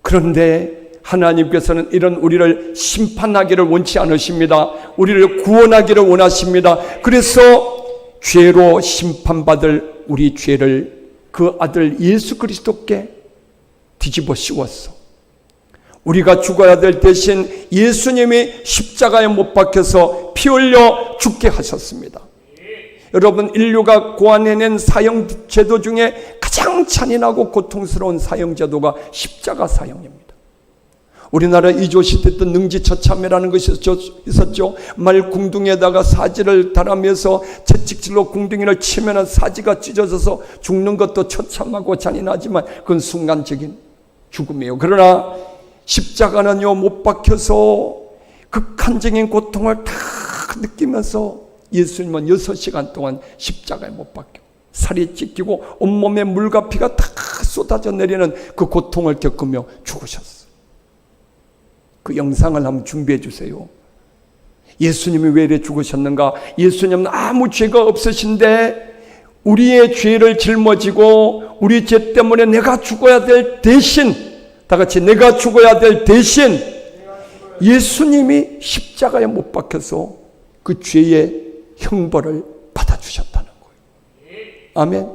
그런데 하나님께서는 이런 우리를 심판하기를 원치 않으십니다. 우리를 구원하기를 원하십니다. 그래서 죄로 심판받을 우리 죄를 그 아들 예수 그리스도께 뒤집어 씌웠어. 우리가 죽어야 될 대신 예수님이 십자가에 못 박혀서 피 흘려 죽게 하셨습니다. 여러분, 인류가 고안해낸 사형제도 중에 가장 잔인하고 고통스러운 사형제도가 십자가 사형입니다. 우리나라 이조시대 때 능지처참이라는 것이 있었죠. 말 궁둥이에다가 사지를 달아매서 채찍질로 궁둥이를 치면 사지가 찢어져서 죽는 것도 처참하고 잔인하지만 그건 순간적인 죽음이에요. 그러나 십자가는요, 못 박혀서 극한적인 고통을 다 느끼면서 예수님은 6시간 동안 십자가에 못 박혀 살이 찢기고 온몸에 물과 피가 다 쏟아져 내리는 그 고통을 겪으며 죽으셨어요. 그 영상을 한번 준비해 주세요. 예수님이 왜 이래 죽으셨는가? 예수님은 아무 죄가 없으신데 우리의 죄를 짊어지고 우리 죄 때문에 내가 죽어야 될 대신, 다 같이 내가 죽어야 될 대신 예수님이 십자가에 못 박혀서 그 죄의 형벌을 받아주셨다는 거예요. 아멘.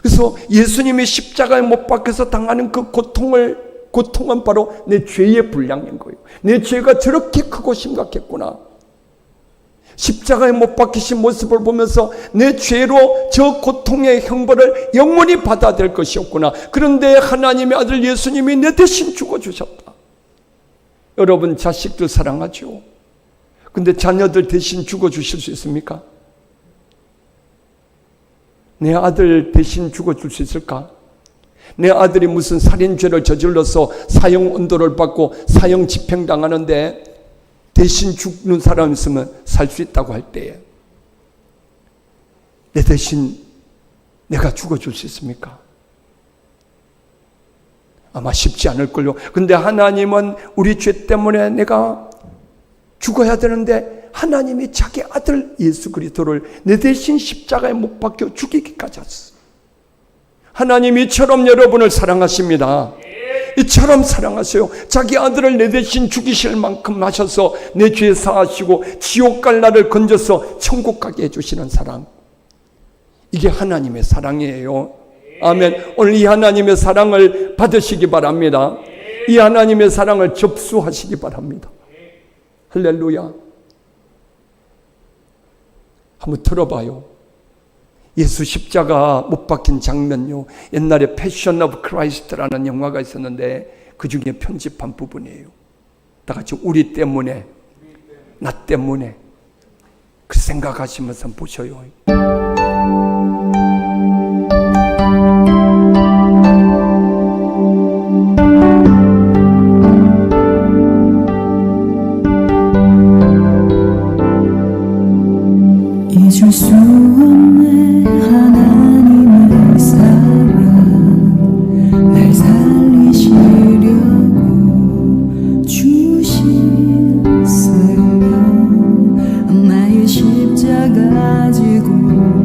그래서 예수님이 십자가에 못 박혀서 당하는 그 고통은 바로 내 죄의 분량인 거예요. 내 죄가 저렇게 크고 심각했구나. 십자가에 못 박히신 모습을 보면서 내 죄로 저 고통의 형벌을 영원히 받아야 될 것이었구나. 그런데 하나님의 아들 예수님이 내 대신 죽어주셨다. 여러분, 자식들 사랑하죠? 근데 자녀들 대신 죽어주실 수 있습니까? 내 아들 대신 죽어줄 수 있을까? 내 아들이 무슨 살인죄를 저질러서 사형 언도를 받고 사형 집행당하는데 대신 죽는 사람 있으면 살 수 있다고 할 때에 내 대신 내가 죽어줄 수 있습니까? 아마 쉽지 않을걸요. 근데 하나님은 우리 죄 때문에 내가 죽어야 되는데 하나님이 자기 아들 예수 그리스도를 내 대신 십자가에 못 박혀 죽이기까지 했어. 하나님이 이처럼 여러분을 사랑하십니다. 이처럼 사랑하세요. 자기 아들을 내 대신 죽이실 만큼 하셔서 내 죄 사하시고 지옥 갈 나를 건져서 천국 가게 해주시는 사랑. 이게 하나님의 사랑이에요. 아멘. 오늘 이 하나님의 사랑을 받으시기 바랍니다. 이 하나님의 사랑을 접수하시기 바랍니다. 할렐루야. 한번 들어봐요. 예수 십자가 못 박힌 장면요, 옛날에 패션 오브 크라이스트라는 영화가 있었는데 그 중에 편집한 부분이에요. 다 같이 우리 때문에, 나 때문에 그 생각하시면서 보셔요. 잊을 수 없네 하나님의 사랑, 날 살리시려고 주신 생명, 나의 십자가 지고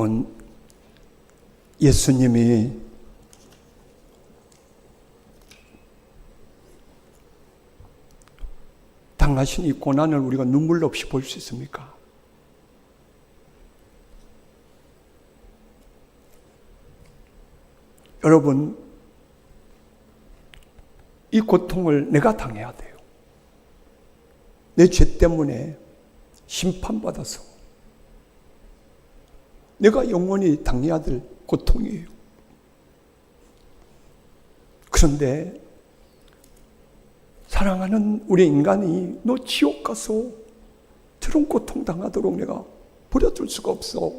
여러분, 예수님이 당하신 이 고난을 우리가 눈물 없이 볼 수 있습니까? 여러분, 이 고통을 내가 당해야 돼요. 내 죄 때문에 심판받아서 내가 영원히 당해야 될 고통이에요. 그런데 사랑하는 우리 인간이 너 지옥 가서 저런 고통 당하도록 내가 버려둘 수가 없어.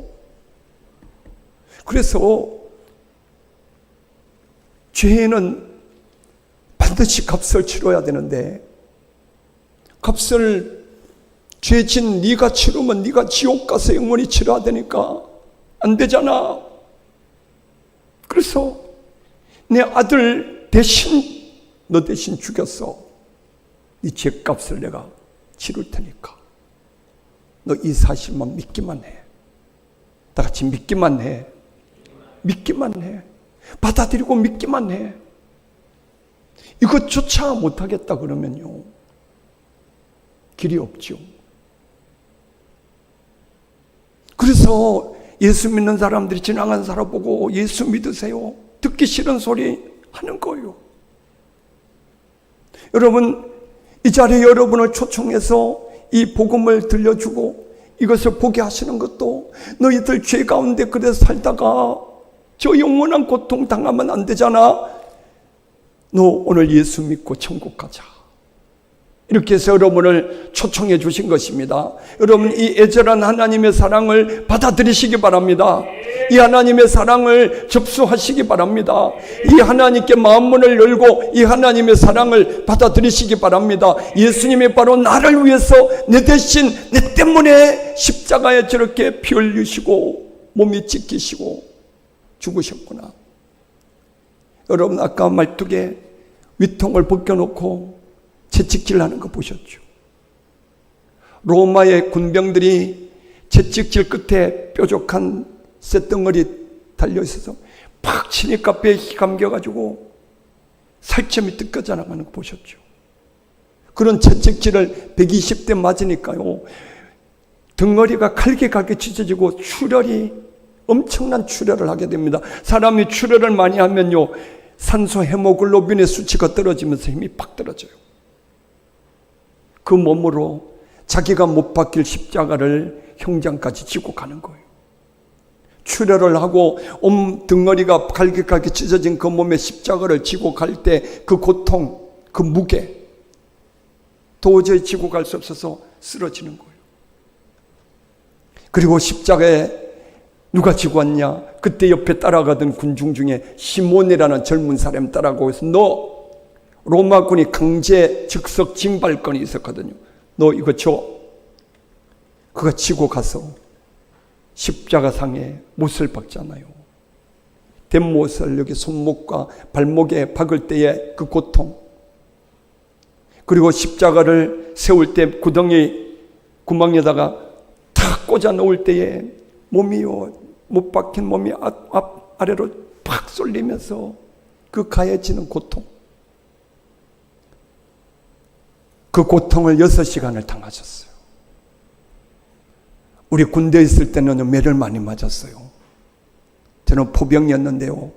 그래서 죄는 반드시 값을 치러야 되는데, 값을 죄진 네가 치르면 네가 지옥 가서 영원히 치러야 되니까 안 되잖아. 그래서 내 아들 대신 너 대신 죽였어. 네 죄값을 내가 치를 테니까 너 이 사실만 믿기만 해. 다 같이 믿기만 해. 믿기만 해. 받아들이고 믿기만 해. 이것조차 못하겠다 그러면요, 길이 없죠. 그래서 예수 믿는 사람들이 지나간 사람 보고 예수 믿으세요, 듣기 싫은 소리 하는 거예요. 여러분, 이 자리에 여러분을 초청해서 이 복음을 들려주고 이것을 보게 하시는 것도 너희들 죄 가운데 그래 살다가 저 영원한 고통 당하면 안 되잖아. 너 오늘 예수 믿고 천국 가자. 이렇게 해서 여러분을 초청해 주신 것입니다. 여러분, 이 애절한 하나님의 사랑을 받아들이시기 바랍니다. 이 하나님의 사랑을 접수하시기 바랍니다. 이 하나님께 마음문을 열고 이 하나님의 사랑을 받아들이시기 바랍니다. 예수님이 바로 나를 위해서 내 대신, 내 때문에 십자가에 저렇게 피 흘리시고 몸이 찢기시고 죽으셨구나. 여러분, 아까 말뚝에 위통을 벗겨놓고 채찍질 하는 거 보셨죠? 로마의 군병들이 채찍질 끝에 뾰족한 쇳덩어리 달려있어서 팍 치니까 배에 감겨가지고 살점이 뜯겨져 나가는 거 보셨죠? 그런 채찍질을 120대 맞으니까요, 덩어리가 갈게 찢어지고 출혈이, 엄청난 출혈을 하게 됩니다. 사람이 출혈을 많이 하면요, 산소 헤모글로빈의 수치가 떨어지면서 힘이 팍 떨어져요. 그 몸으로 자기가 못 박힐 십자가를 형장까지 지고 가는 거예요. 출혈을 하고 온 덩어리가 갈게 찢어진 그 몸에 십자가를 지고 갈 때 그 고통, 그 무게, 도저히 지고 갈 수 없어서 쓰러지는 거예요. 그리고 십자가에 누가 지고 왔냐? 그때 옆에 따라가던 군중 중에 시몬이라는 젊은 사람 따라가고 해서, 너 로마군이 강제 즉석 징발권이 있었거든요. 너 이거 줘. 그거 지고 가서 십자가상에 못을 박잖아요. 댄못을 여기 손목과 발목에 박을 때의 그 고통, 그리고 십자가를 세울 때 구덩이 구멍에다가 탁 꽂아 놓을 때에 몸이요, 못 박힌 몸이 아래로 팍 쏠리면서 그 가해지는 고통, 그 고통을 6시간을 당하셨어요. 우리 군대에 있을 때는 매를 많이 맞았어요. 저는 포병이었는데요,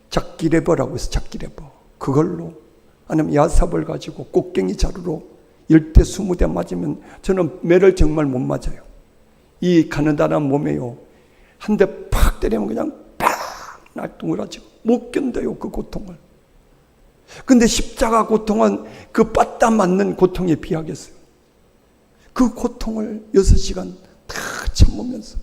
작기레버라고 해서 작기레버, 그걸로, 아니면 야삽을 가지고 꽃갱이 자루로 10대 20대 맞으면 저는 매를 정말 못 맞아요. 이 가느다란 몸에요, 한 대 팍 때리면 그냥 팍 날뚱으라지고 못 견뎌요, 그 고통을. 근데 십자가 고통은 그 빠따 맞는 고통에 비하겠어요. 그 고통을 6시간 다 참으면서,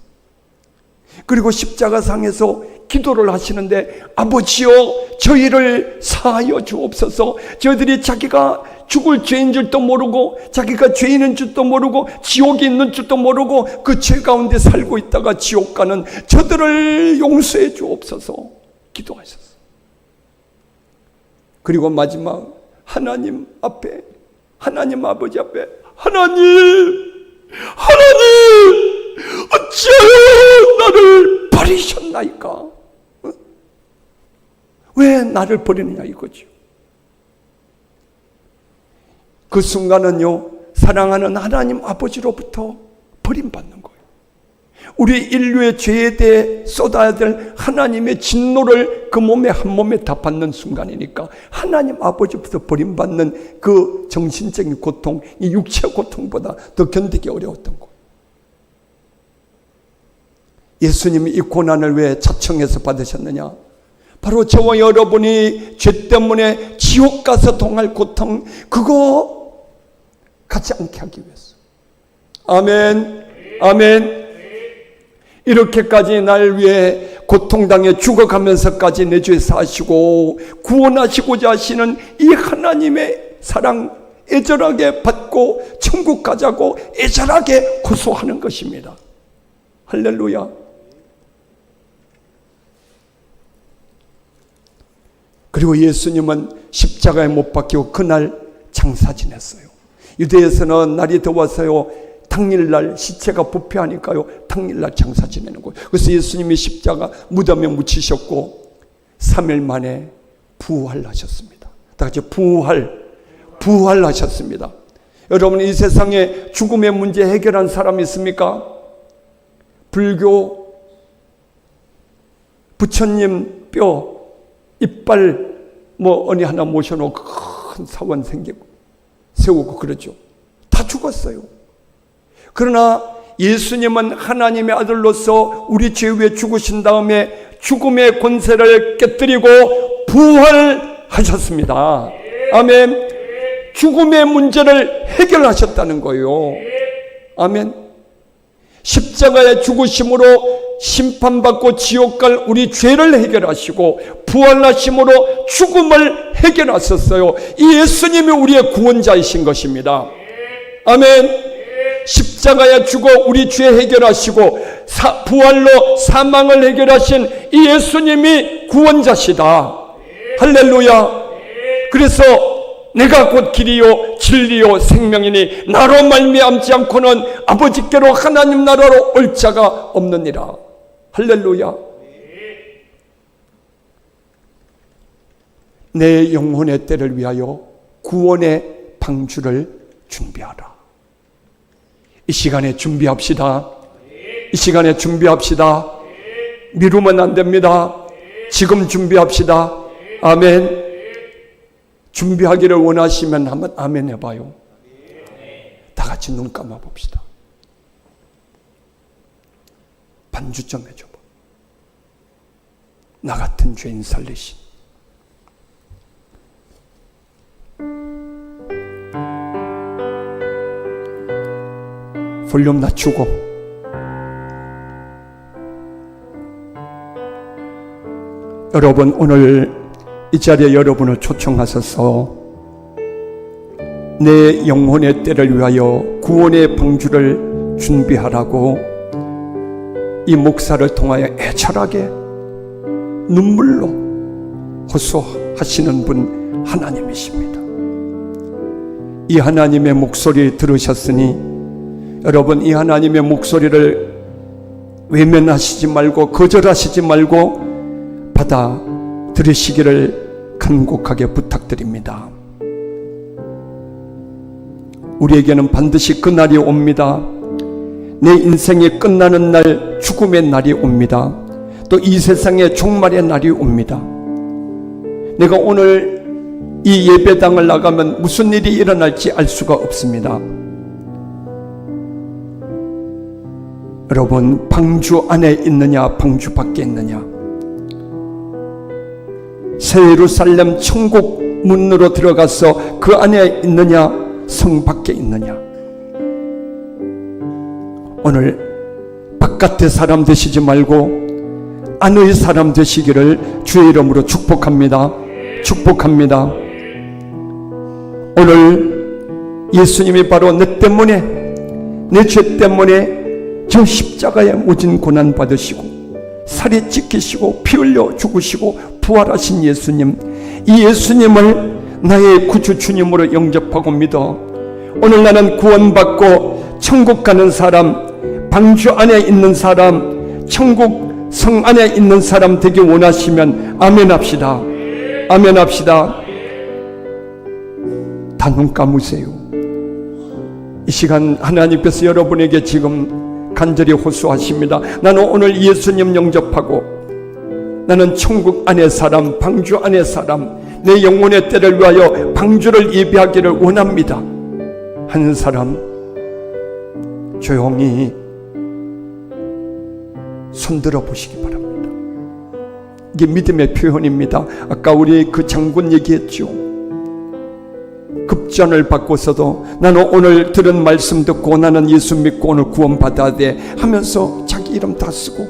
그리고 십자가상에서 기도를 하시는데, 아버지여 저희를 사하여 주옵소서. 저희들이 자기가 죽을 죄인 줄도 모르고, 자기가 죄인인 줄도 모르고, 지옥에 있는 줄도 모르고 그 죄 가운데 살고 있다가 지옥 가는 저들을 용서해 주옵소서 기도하셨어요. 그리고 마지막 하나님 앞에, 하나님 아버지 앞에, 하나님 어찌하여 나를 버리셨나이까? 어? 왜 나를 버리느냐 이거죠. 그 순간은요, 사랑하는 하나님 아버지로부터 버림받는 거예요. 우리 인류의 죄에 대해 쏟아야 될 하나님의 진노를 그 몸에 한 몸에 다 받는 순간이니까 하나님 아버지부터 버림받는 그 정신적인 고통, 이 육체 고통보다 더 견디기 어려웠던 거예요. 예수님이 이 고난을 왜 자청해서 받으셨느냐? 바로 저와 여러분이 죄 때문에 지옥 가서 동할 고통, 그거 갖지 않게 하기 위해서. 아멘, 아멘. 이렇게까지 날 위해 고통당해 죽어가면서까지 내 죄 사시고 구원하시고자 하시는 이 하나님의 사랑 애절하게 받고 천국 가자고 애절하게 호소하는 것입니다. 할렐루야. 그리고 예수님은 십자가에 못 박히고 그날 장사 지냈어요. 유대에서는 날이 더워서요, 당일날 시체가 부패하니까요, 당일날 장사 지내는 거예요. 그래서 예수님이 십자가 무덤에 묻히셨고 3일 만에 부활하셨습니다. 다 같이 부활하셨습니다. 여러분, 이 세상에 죽음의 문제 해결한 사람이 있습니까? 불교 부처님 뼈 이빨 어디 하나 모셔놓고 큰 사원 세우고 그러죠. 다 죽었어요. 그러나 예수님은 하나님의 아들로서 우리 죄 위에 죽으신 다음에 죽음의 권세를 깨뜨리고 부활하셨습니다. 아멘. 죽음의 문제를 해결하셨다는 거예요. 아멘. 십자가의 죽으심으로 심판받고 지옥 갈 우리 죄를 해결하시고 부활하심으로 죽음을 해결하셨어요. 이 예수님이 우리의 구원자이신 것입니다. 아멘. 십자가에 죽어 우리 죄 해결하시고 부활로 사망을 해결하신 이 예수님이 구원자시다. 할렐루야. 그래서 내가 곧 길이요 진리요 생명이니 나로 말미암지 않고는 아버지께로 하나님 나라로 올 자가 없느니라. 할렐루야. 내 영혼의 때를 위하여 구원의 방주를 준비하라. 이 시간에 준비합시다. 이 시간에 준비합시다. 미루면 안 됩니다. 지금 준비합시다. 아멘. 준비하기를 원하시면 한번 아멘 해봐요. 다 같이 눈 감아 봅시다. 반주 좀 해줘봐. 나 같은 죄인 살리신 볼륨 낮추고 여러분, 오늘 이 자리에 여러분을 초청하셔서 내 영혼의 때를 위하여 구원의 방주를 준비하라고 이 목사를 통하여 애절하게 눈물로 호소하시는 분 하나님이십니다. 이 하나님의 목소리 들으셨으니 여러분, 이 하나님의 목소리를 외면하시지 말고 거절하시지 말고 받아 들으시기를 간곡하게 부탁드립니다. 우리에게는 반드시 그 날이 옵니다. 내 인생이 끝나는 날, 죽음의 날이 옵니다. 또 이 세상의 종말의 날이 옵니다. 내가 오늘 이 예배당을 나가면 무슨 일이 일어날지 알 수가 없습니다. 여러분, 방주 안에 있느냐 방주 밖에 있느냐, 새 예루살렘 천국 문으로 들어가서 그 안에 있느냐 성 밖에 있느냐. 오늘 바깥의 사람 되시지 말고 안의 사람 되시기를 주의 이름으로 축복합니다. 축복합니다. 오늘 예수님이 바로 내 때문에, 내 죄 때문에 저 십자가에 모진 고난 받으시고 살이 찢기시고 피 흘려 죽으시고 부활하신 예수님, 이 예수님을 나의 구주 주님으로 영접하고 믿어 오늘 나는 구원받고 천국 가는 사람, 방주 안에 있는 사람, 천국 성 안에 있는 사람 되기 원하시면 아멘 합시다. 아멘 합시다. 다 눈 감으세요. 이 시간 하나님께서 여러분에게 지금 간절히 호소하십니다. 나는 오늘 예수님 영접하고 나는 천국 안의 사람, 방주 안의 사람, 내 영혼의 때를 위하여 방주를 예비하기를 원합니다 하는 사람, 조용히 손들어 보시기 바랍니다. 이게 믿음의 표현입니다. 아까 우리 그 장군 얘기했죠. 급전을 받고서도 나는 오늘 들은 말씀 듣고 나는 예수 믿고 오늘 구원받아야 돼 하면서 자기 이름 다 쓰고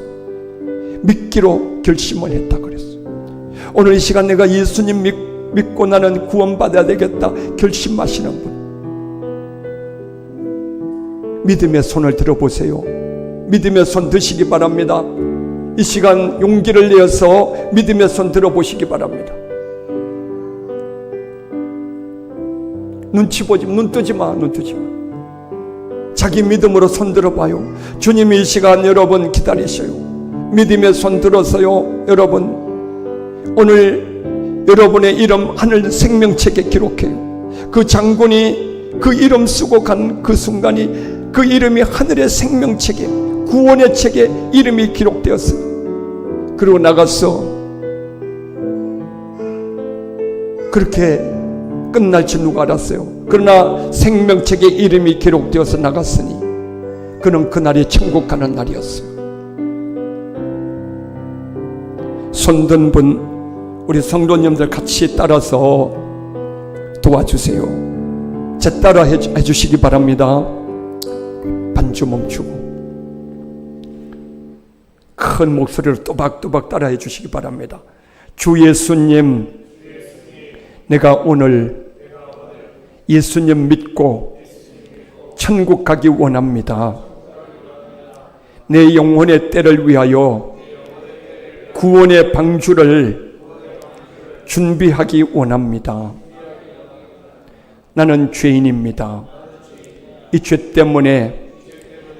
믿기로 결심을 했다 그랬어요. 오늘 이 시간 내가 예수님 믿고 나는 구원받아야 되겠다 결심하시는 분, 믿음의 손을 들어보세요. 믿음의 손 드시기 바랍니다. 이 시간 용기를 내어서 믿음의 손 들어보시기 바랍니다. 눈치 보지, 눈 뜨지 마, 눈 뜨지 마. 자기 믿음으로 손 들어봐요. 주님이 이 시간 여러분 기다리셔요. 믿음의 손 들어서요. 여러분, 오늘 여러분의 이름 하늘 생명책에 기록해요. 그 장군이 그 이름 쓰고 간 그 순간이 그 이름이 하늘의 생명책에, 구원의 책에 이름이 기록되었어요. 그리고 나가서 그렇게 끝날 줄 누가 알았어요. 그러나 생명책에 이름이 기록되어서 나갔으니 그는 그날이 천국 가는 날이었어요. 손든 분, 우리 성도님들 같이 따라서 도와주세요. 제 따라 해주시기 바랍니다. 반주 멈추고 큰 목소리로 또박또박 따라 해주시기 바랍니다. 주 예수님, 내가 오늘 예수님 믿고 천국 가기 원합니다. 내 영혼의 때를 위하여 구원의 방주를 준비하기 원합니다. 나는 죄인입니다. 이 죄 때문에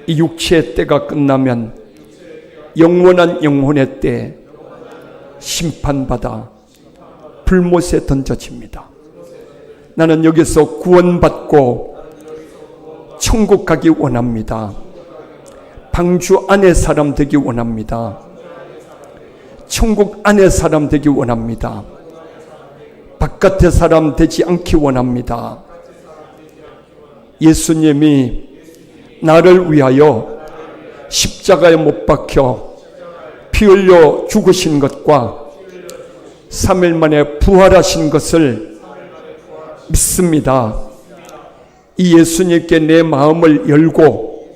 이 육체의 때가 끝나면 영원한 영혼의 때 심판받아 불못에 던져집니다. 나는 여기서 구원받고 천국 가기 원합니다. 방주 안의 사람 되기 원합니다. 천국 안의 사람 되기 원합니다. 바깥의 사람 되지 않기 원합니다. 예수님이 나를 위하여 십자가에 못 박혀 피 흘려 죽으신 것과 3일 만에 부활하신 것을 믿습니다. 이 예수님께 내 마음을 열고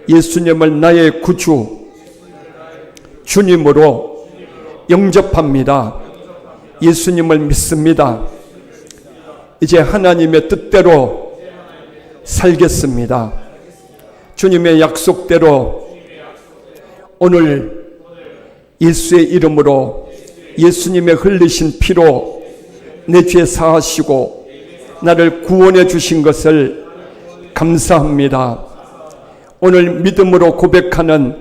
예수님을 나의 구주, 주님으로 영접합니다. 예수님을 믿습니다. 이제 하나님의 뜻대로 살겠습니다. 주님의 약속대로 오늘 예수의 이름으로 예수님의 흘리신 피로 내 죄 사하시고 나를 구원해 주신 것을 감사합니다. 오늘 믿음으로 고백하는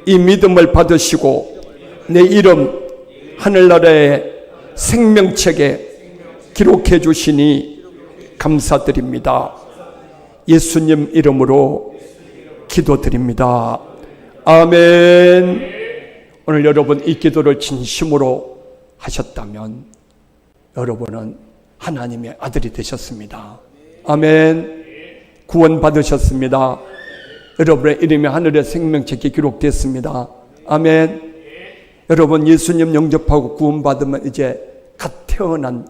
이 믿음을 받으시고 내 이름 하늘나라의 생명책에 기록해 주시니 감사드립니다. 예수님 이름으로 기도드립니다. 아멘. 오늘 여러분 이 기도를 진심으로 하셨다면 여러분은 하나님의 아들이 되셨습니다. 아멘. 구원 받으셨습니다. 여러분의 이름이 하늘의 생명책에 기록됐습니다. 아멘. 여러분 예수님 영접하고 구원받으면 이제 갓 태어난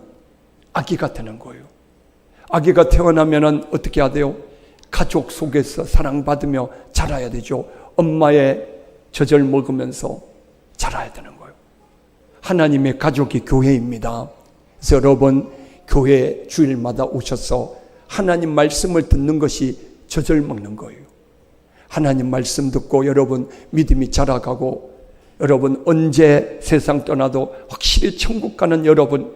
아기가 되는 거예요. 아기가 태어나면 어떻게 해야 돼요? 가족 속에서 사랑받으며 자라야 되죠. 엄마의 젖을 먹으면서 자라야 되는 거예요. 하나님의 가족이 교회입니다. 그래서 여러분 교회 주일마다 오셔서 하나님 말씀을 듣는 것이 젖을 먹는 거예요. 하나님 말씀 듣고 여러분 믿음이 자라가고 여러분 언제 세상 떠나도 확실히 천국 가는 여러분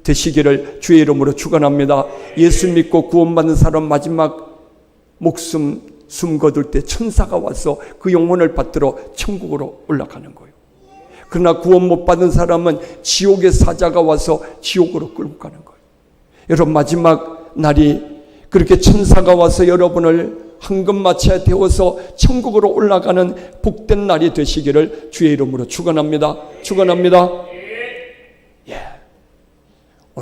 되시기를 주의 이름으로 축원합니다. 예수 믿고 구원받는 사람 마지막 목숨 숨 거둘 때 천사가 와서 그 영혼을 받들어 천국으로 올라가는 거예요. 그러나 구원 못 받은 사람은 지옥의 사자가 와서 지옥으로 끌고 가는 거예요. 여러분, 마지막 날이 그렇게 천사가 와서 여러분을 황금마차에 태워서 천국으로 올라가는 복된 날이 되시기를 주의 이름으로 축원합니다. 축원합니다.